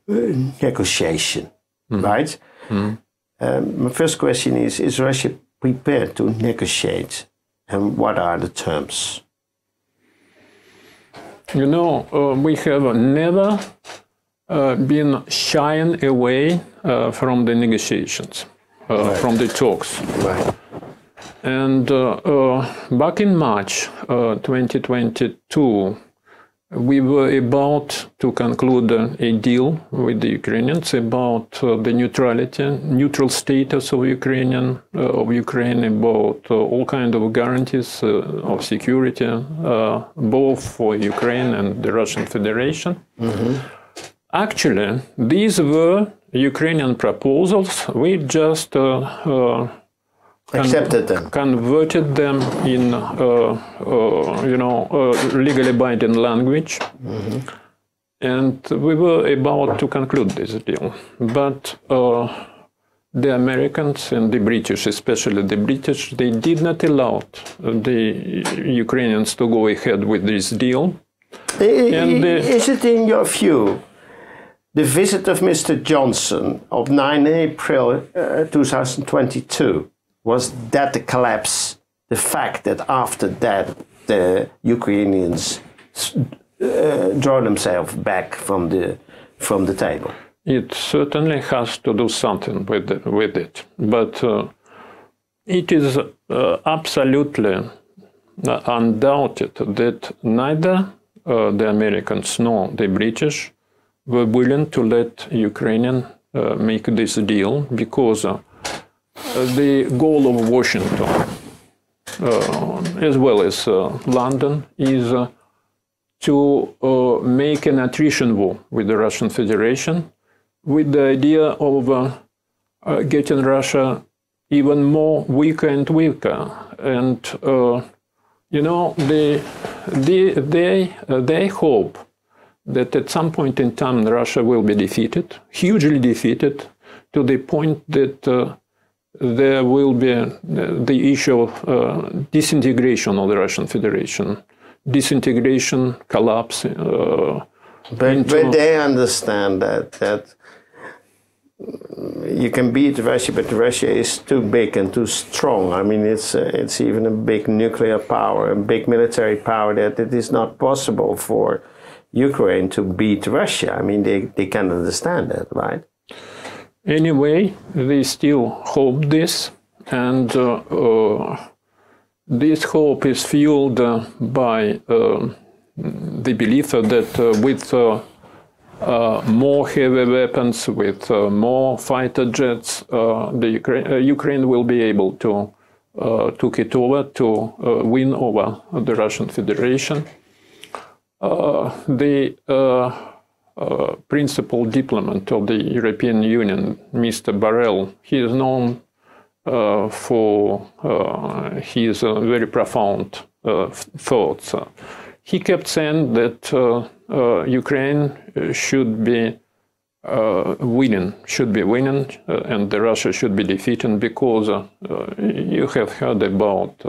negotiation, right? My first question is Russia prepared to negotiate, and what are the terms? You know, we have never been shying away from the negotiations, from the talks. Right. And back in March 2022, we were about to conclude a deal with the Ukrainians about the neutral status of Ukraine, about all kinds of guarantees of security, both for Ukraine and the Russian Federation. Actually, these were Ukrainian proposals. We just accepted them, converted them in, legally binding language, and we were about to conclude this deal. But the Americans and the British, especially the British, they did not allow the Ukrainians to go ahead with this deal. Is it in your view the visit of Mr. Johnson of 9 April 2022? Was that the collapse, the fact that after that the Ukrainians draw themselves back from the table? It certainly has to do something with it, but it is absolutely undoubted that neither the Americans nor the British were willing to let Ukrainians make this deal, because the goal of Washington, as well as London, is to make an attrition war with the Russian Federation, with the idea of getting Russia even more weaker and weaker. And they hope that at some point in time Russia will be defeated, hugely defeated, to the point that there will be the issue of disintegration of the Russian Federation, disintegration, collapse. But they understand that you can beat Russia, but Russia is too big and too strong. I mean, it's even a big nuclear power, a big military power, that it is not possible for Ukraine to beat Russia. I mean, they can understand that, right? Anyway, they still hope this, and this hope is fueled by the belief that with more heavy weapons, with more fighter jets, Ukraine will be able to take it over, to win over the Russian Federation. The principal diplomat of the European Union, Mr. Borrell, he is known for his very profound thoughts. He kept saying that Ukraine should be winning, and Russia should be defeated, because you have heard about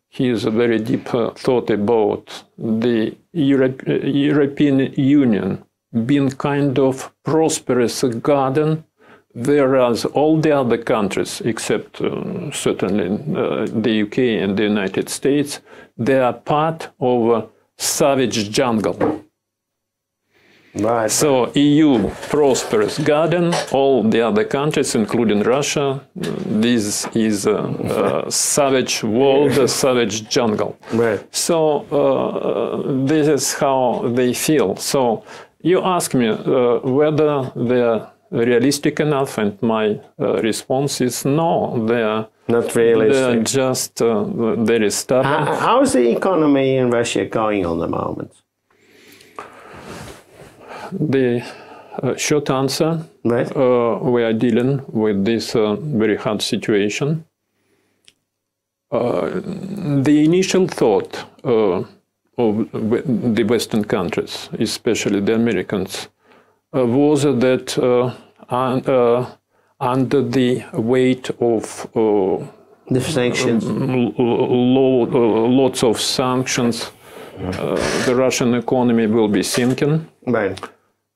his very deep thought about the European Union being kind of prosperous garden, whereas all the other countries, except certainly the UK and the United States, they are part of a savage jungle. Right. So EU prosperous garden, all the other countries, including Russia, this is a savage world, a savage jungle. Right. So this is how they feel. So you ask me whether they're realistic enough, and my response is no, they're not realistic. They're just very stubborn. How is the economy in Russia going on the moment? The short answer, right. We are dealing with this very hard situation. The initial thought of the Western countries, especially the Americans, was that under the weight of the sanctions, lots of sanctions, the Russian economy will be sinking. Right.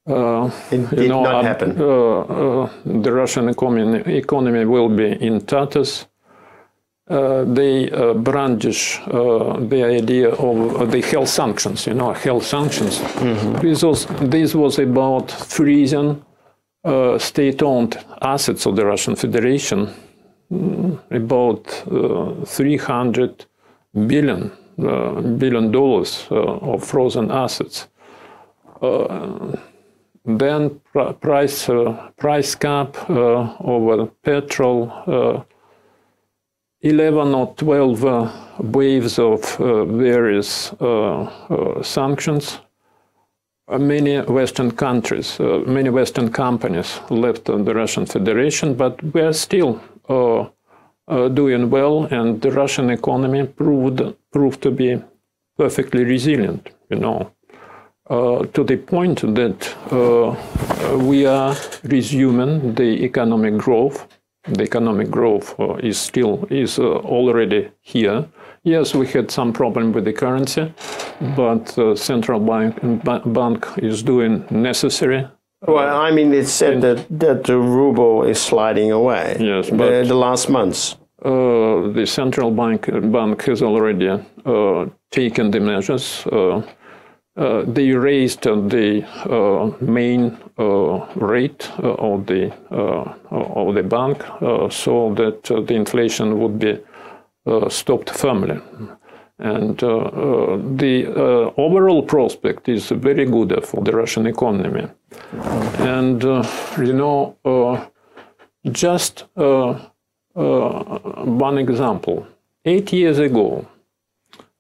It did not happen. The Russian economy will be in tatters. They brandish the idea of the health sanctions. Health sanctions. Mm-hmm. This was about freezing state-owned assets of the Russian Federation, about $300 billion of frozen assets. Then price cap over petrol, 11 or 12 waves of various sanctions. Many Western countries, many Western companies left the Russian Federation, but we are still doing well, and the Russian economy proved to be perfectly resilient, to the point that we are resuming the economic growth. The economic growth is already here. Yes, we had some problem with the currency, but the central bank is doing necessary. Well, I mean, it's said that the ruble is sliding away. Yes, but the last months. The central bank has already taken the measures. They raised the main rate of the bank so that the inflation would be stopped firmly. And the overall prospect is very good for the Russian economy. And, just one example. 8 years ago,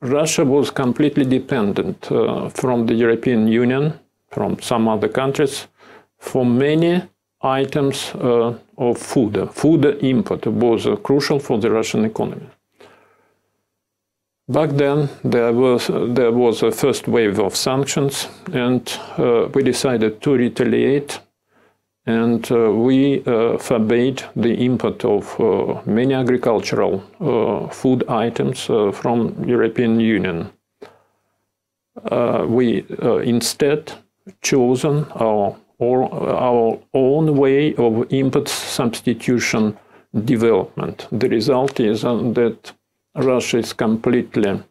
Russia was completely dependent from the European Union, from some other countries, for many items of food. Food import was crucial for the Russian economy. Back then, there was a first wave of sanctions, and we decided to retaliate, and we forbade the import of many agricultural food items from European Union. We instead chosen our own way of import substitution development. The result is that Russia is completely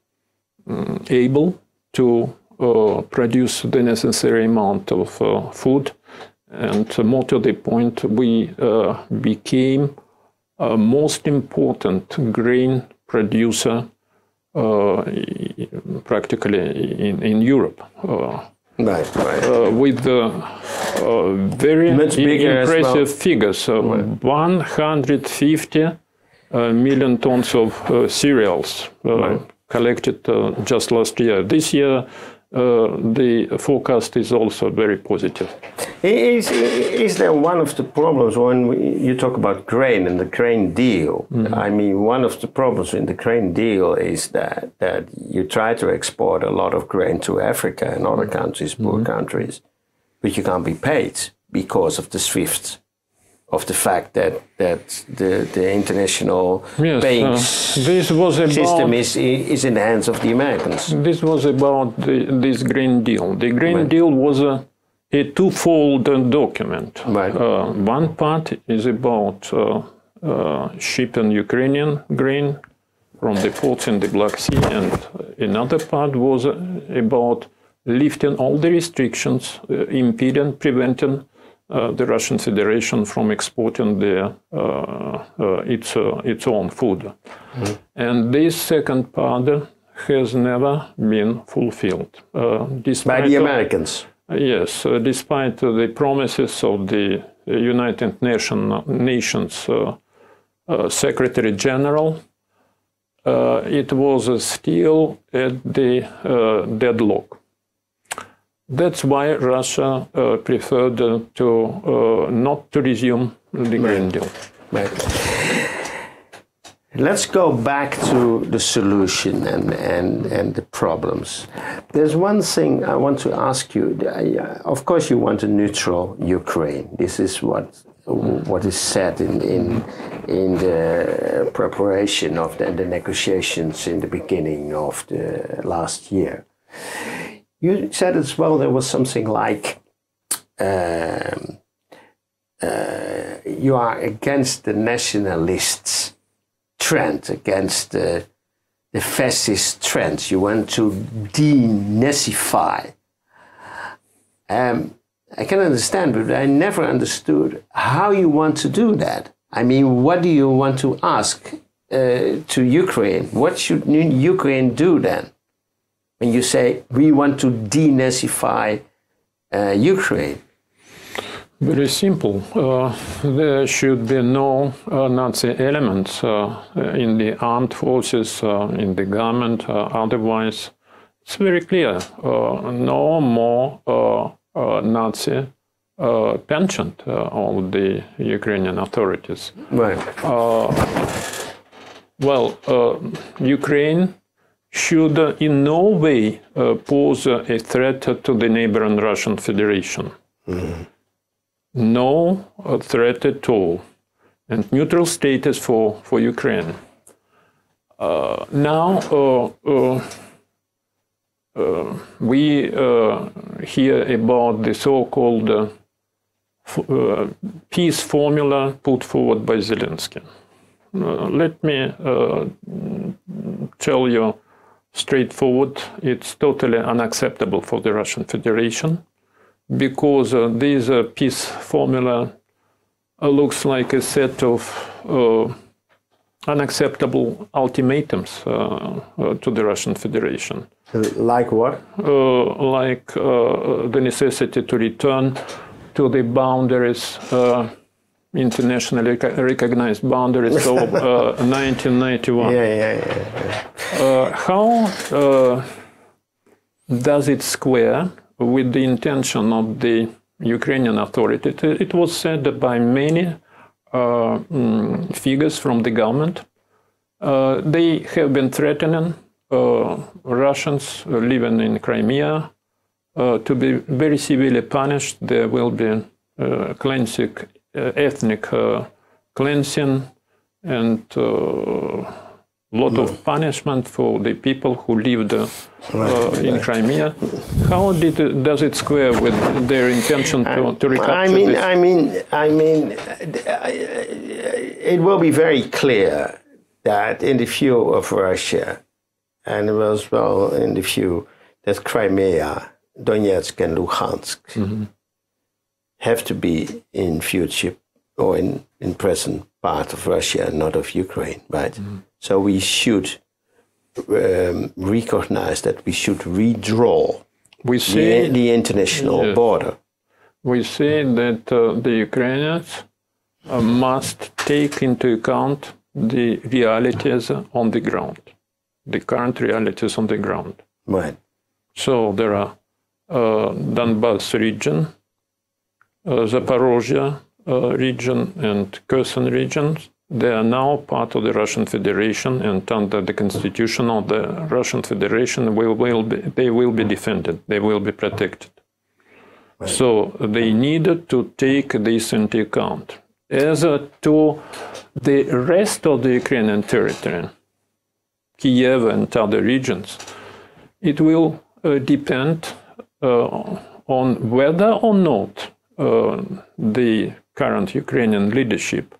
able to produce the necessary amount of food, and more to the point, we became a most important grain producer practically in Europe. Right. With very impressive figures, 150 million tons of cereals collected just last year. This year, the forecast is also very positive. Is there one of the problems when you talk about grain and the grain deal? I mean, one of the problems in the grain deal is that you try to export a lot of grain to Africa and other countries, poor countries, but you can't be paid because of the SWIFT, of the fact that the international paying system is in the hands of the Americans. This was about this Green Deal. The Green Deal was a twofold document. Right. One part is about shipping Ukrainian grain from the ports in the Black Sea, and another part was about lifting all the restrictions, impeding, preventing the Russian Federation from exporting its own food. And this second part has never been fulfilled. By the Americans? Yes, despite the promises of the United Nations Secretary General, it was still at the deadlock. That's why Russia preferred not to resume the Green Deal. Right. Let's go back to the solution and the problems. There's one thing I want to ask you. Of course, you want a neutral Ukraine. This is what is said in the preparation of the negotiations in the beginning of the last year. You said as well there was something like you are against the nationalists trend, against the fascist trends. You want to denazify. I can understand, but I never understood how you want to do that. I mean, what do you want to ask to Ukraine? What should Ukraine do then? When you say we want to denazify Ukraine? Very simple. There should be no Nazi elements in the armed forces, in the government, otherwise. It's very clear. No more Nazi pension of the Ukrainian authorities. Right. Ukraine should in no way pose a threat to the neighboring Russian Federation. No threat at all. And neutral status for Ukraine. Now we hear about the so-called peace formula put forward by Zelensky. Let me tell you straightforward, it's totally unacceptable for the Russian Federation, because this peace formula looks like a set of unacceptable ultimatums to the Russian Federation. Like what? Like the necessity to return to the boundaries, internationally recognized boundaries of 1991. How does it square with the intention of the Ukrainian authority? It was said by many figures from the government. They have been threatening Russians living in Crimea to be very severely punished. There will be cleansing, ethnic cleansing, and lot of punishment for the people who lived in Crimea. How does it square with their intention to recapture this? I mean, it will be very clear that in the view of Russia, and as well in the view that Crimea, Donetsk and Luhansk have to be in future or in present part of Russia and not of Ukraine, right? So we should recognize that we should redraw the international border. We say that the Ukrainians must take into account the realities on the ground, the current realities on the ground. Right. So there are Donbass region, Zaporozhye region, and Kherson regions. They are now part of the Russian Federation, and under the constitution of the Russian Federation, they will be defended, they will be protected. Right. So they needed to take this into account. As to the rest of the Ukrainian territory, Kiev and other regions, it will depend on whether or not the current Ukrainian leadership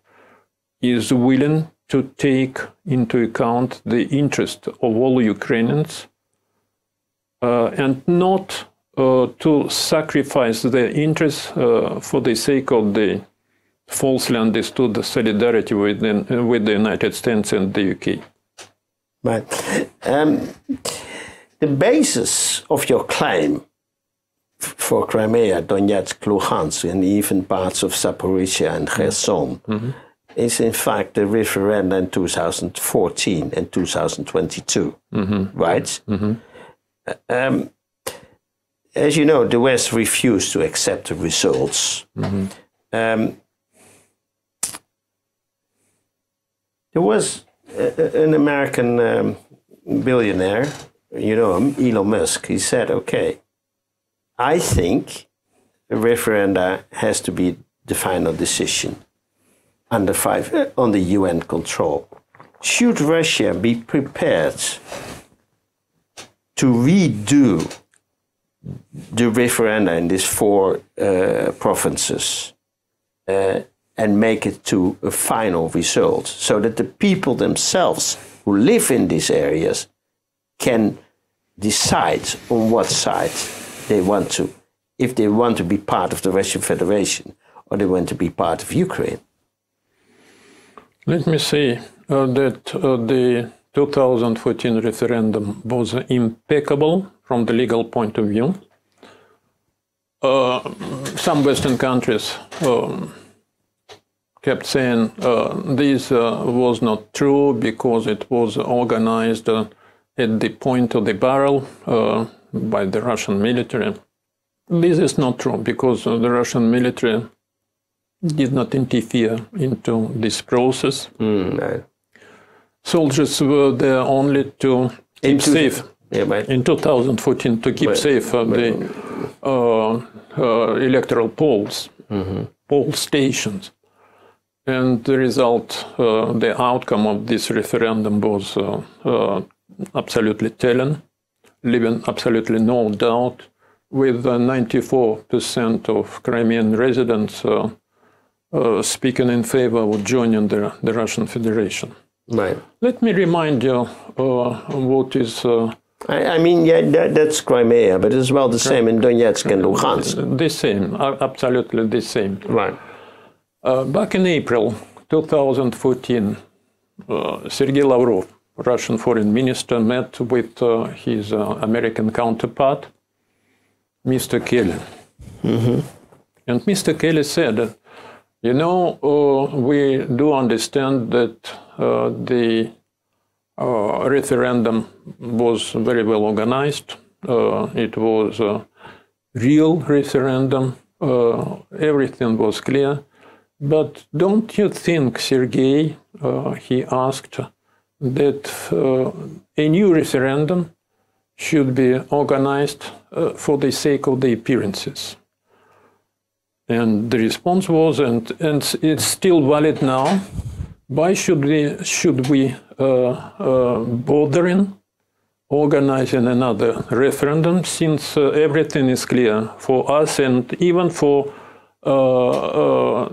is willing to take into account the interest of all Ukrainians and not to sacrifice their interests for the sake of the falsely understood solidarity with the United States and the UK. Right. The basis of your claim for Crimea, Donetsk, Luhansk, and even parts of Zaporizhia and Kherson is in fact the referenda in 2014 and 2022, right? As you know, the West refused to accept the results. There was an American billionaire, you know him, Elon Musk. He said, okay, I think a referenda has to be the final decision under the UN control. Should Russia be prepared to redo the referenda in these 4 provinces and make it to a final result, so that the people themselves who live in these areas can decide on what side they want to, if they want to be part of the Russian Federation or they want to be part of Ukraine? Let me say that the 2014 referendum was impeccable from the legal point of view. Some Western countries kept saying this was not true because it was organized at the point of the barrel by the Russian military. This is not true because the Russian military did not interfere into this process. No. Soldiers were there only to keep safe. In 2014, to keep safe the electoral polls, poll stations. And the result, the outcome of this referendum was absolutely telling, leaving absolutely no doubt, with 94% of Crimean residents speaking in favor of joining the Russian Federation. Right. Let me remind you what is... I mean, yeah, that's Crimea, but as well the same in Donetsk and Luhansk. The same, absolutely the same. Right. Back in April 2014, Sergei Lavrov, Russian foreign minister, met with his American counterpart, Mr. Kelly. And Mr. Kelly said, you know, we do understand that the referendum was very well organized. It was a real referendum. Everything was clear. But don't you think, Sergei, he asked, that a new referendum should be organized for the sake of the appearances? And the response was, and it's still valid now, why should we bothering organizing another referendum, since everything is clear for us and even for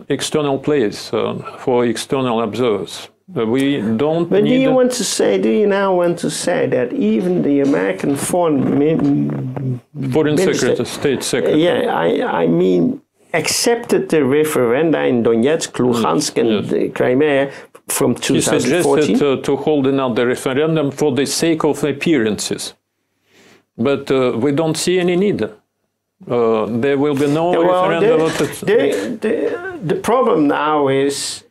external players, for external observers? We don't. But do you now want to say that even the American foreign state secretary? Yeah, I mean, accepted the referenda in Donetsk, Luhansk, and Crimea from 2014? He suggested to hold another referendum for the sake of appearances. But we don't see any need. There will be no referendum. The problem now is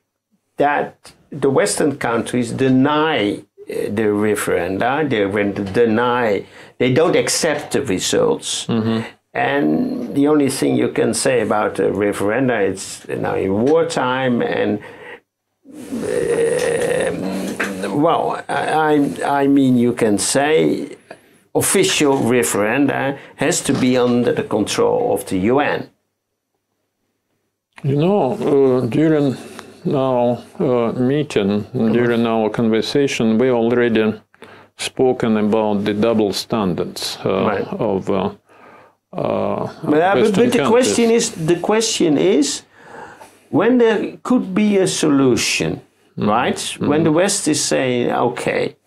that the Western countries deny the referenda. They went to deny. They don't accept the results. And the only thing you can say about the referenda, it's now in wartime, and well, I mean, you can say official referenda has to be under the control of the UN. You know, during our meeting, during our conversation, we already spoken about the double standards of but the question is, when there could be a solution, right? When the West is saying, okay,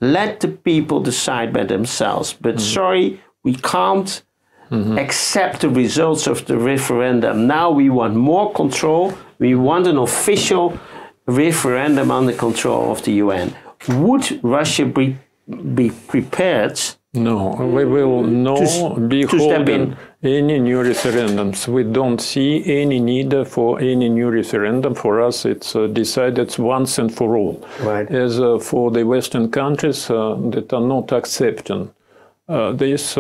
let the people decide by themselves, but sorry, we can't accept the results of the referendum. Now we want more control. We want an official referendum under control of the UN. Would Russia be prepared? No, we will not be holding any new referendums. We don't see any need for any new referendum. For us, it's decided once and for all. Right. As for the Western countries that are not accepting this,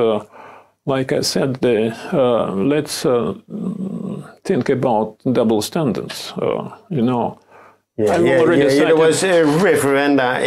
like I said, let's think about double standards. You know. There was a referenda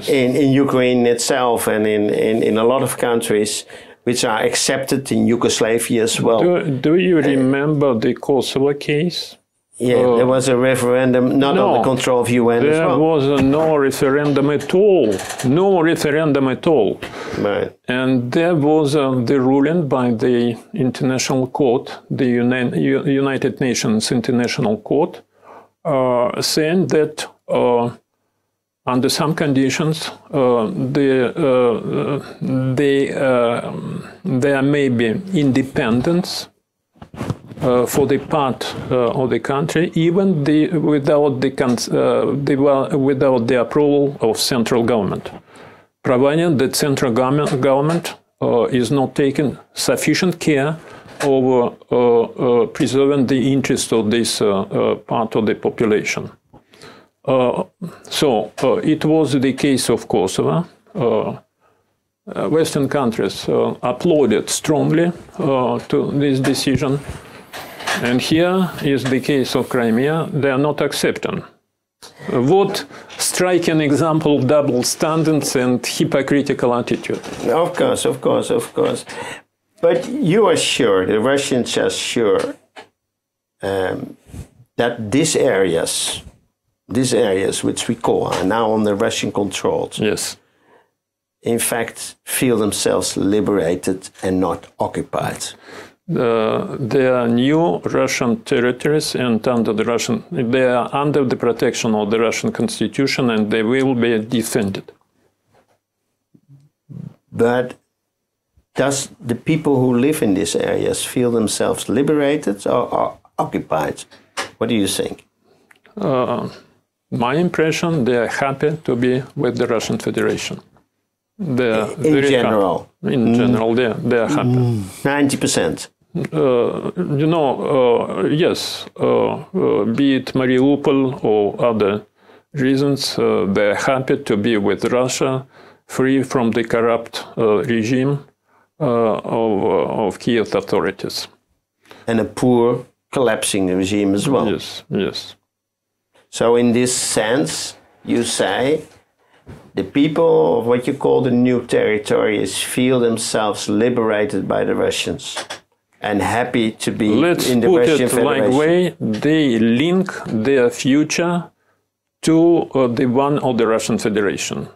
in Ukraine itself, and in a lot of countries which are accepted in Yugoslavia as well. Do you remember the Kosovo case? Yeah, there was a referendum not under control of UN as well. There was no referendum at all. No referendum at all. Right. And there was the ruling by the International Court, the United Nations International Court, saying that under some conditions there may be independence for the part of the country, even without the approval of central government, provided that central government is not taking sufficient care over preserving the interest of this part of the population. So it was the case of Kosovo. Western countries applauded strongly to this decision. And here is the case of Crimea. They are not accepting. What striking example of double standards and hypocritical attitude. Of course, of course, of course. But you are sure, the Russians are sure, that these areas which we call are now under Russian control, yes, in fact feel themselves liberated and not occupied. They are new Russian territories, and they are under the protection of the Russian Constitution, and they will be defended. But does the people who live in these areas feel themselves liberated or occupied? What do you think? My impression, they are happy to be with the Russian Federation. In general, they are happy. 90%. Yes, be it Mariupol or other reasons, they are happy to be with Russia, free from the corrupt regime of Kiev authorities. And a poor, collapsing regime as well. Yes, yes. So in this sense, you say the people of what you call the new territories feel themselves liberated by the Russians and happy to be in the Russian Federation. Let's put it like way, they link their future to the one of the Russian Federation.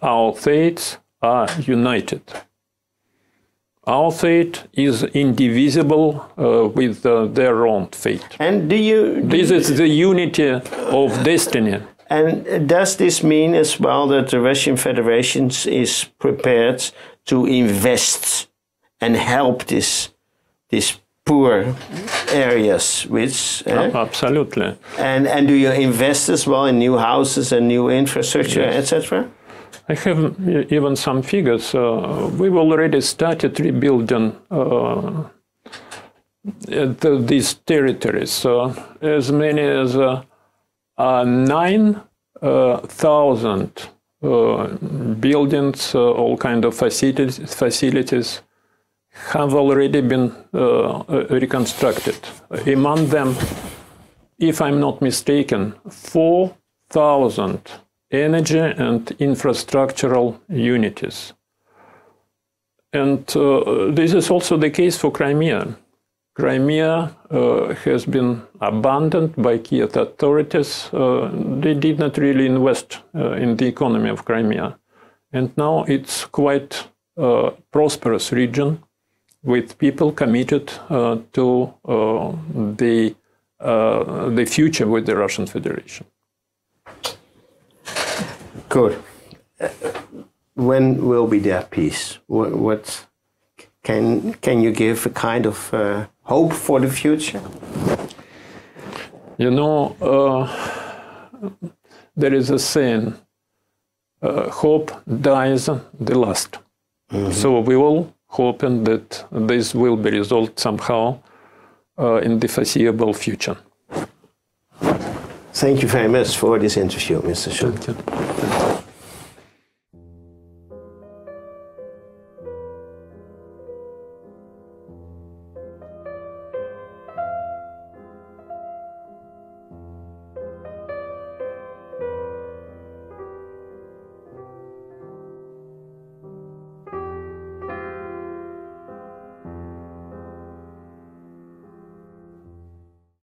Our fates are united. Our fate is indivisible with their own fate. And this is the unity of destiny. And does this mean as well that the Russian Federation is prepared to invest and help these poor areas, which absolutely. And do you invest as well in new houses and new infrastructure, yes, etc.? I have even some figures. We've already started rebuilding these territories. As many as 9,000 buildings, all kind of facilities have already been reconstructed. Among them, if I'm not mistaken, 4,000 energy and infrastructural unities. And this is also the case for Crimea. Crimea has been abandoned by Kiev authorities. They did not really invest in the economy of Crimea. And now it's quite a prosperous region with people committed to the future with the Russian Federation. Good. When will be there peace? What can you give a kind of hope for the future? You know, there is a saying, hope dies the last. Mm-hmm. So we all hoping that this will be resolved somehow in the foreseeable future. Thank you very much for this interview, Mr. Shulgin. Thank you.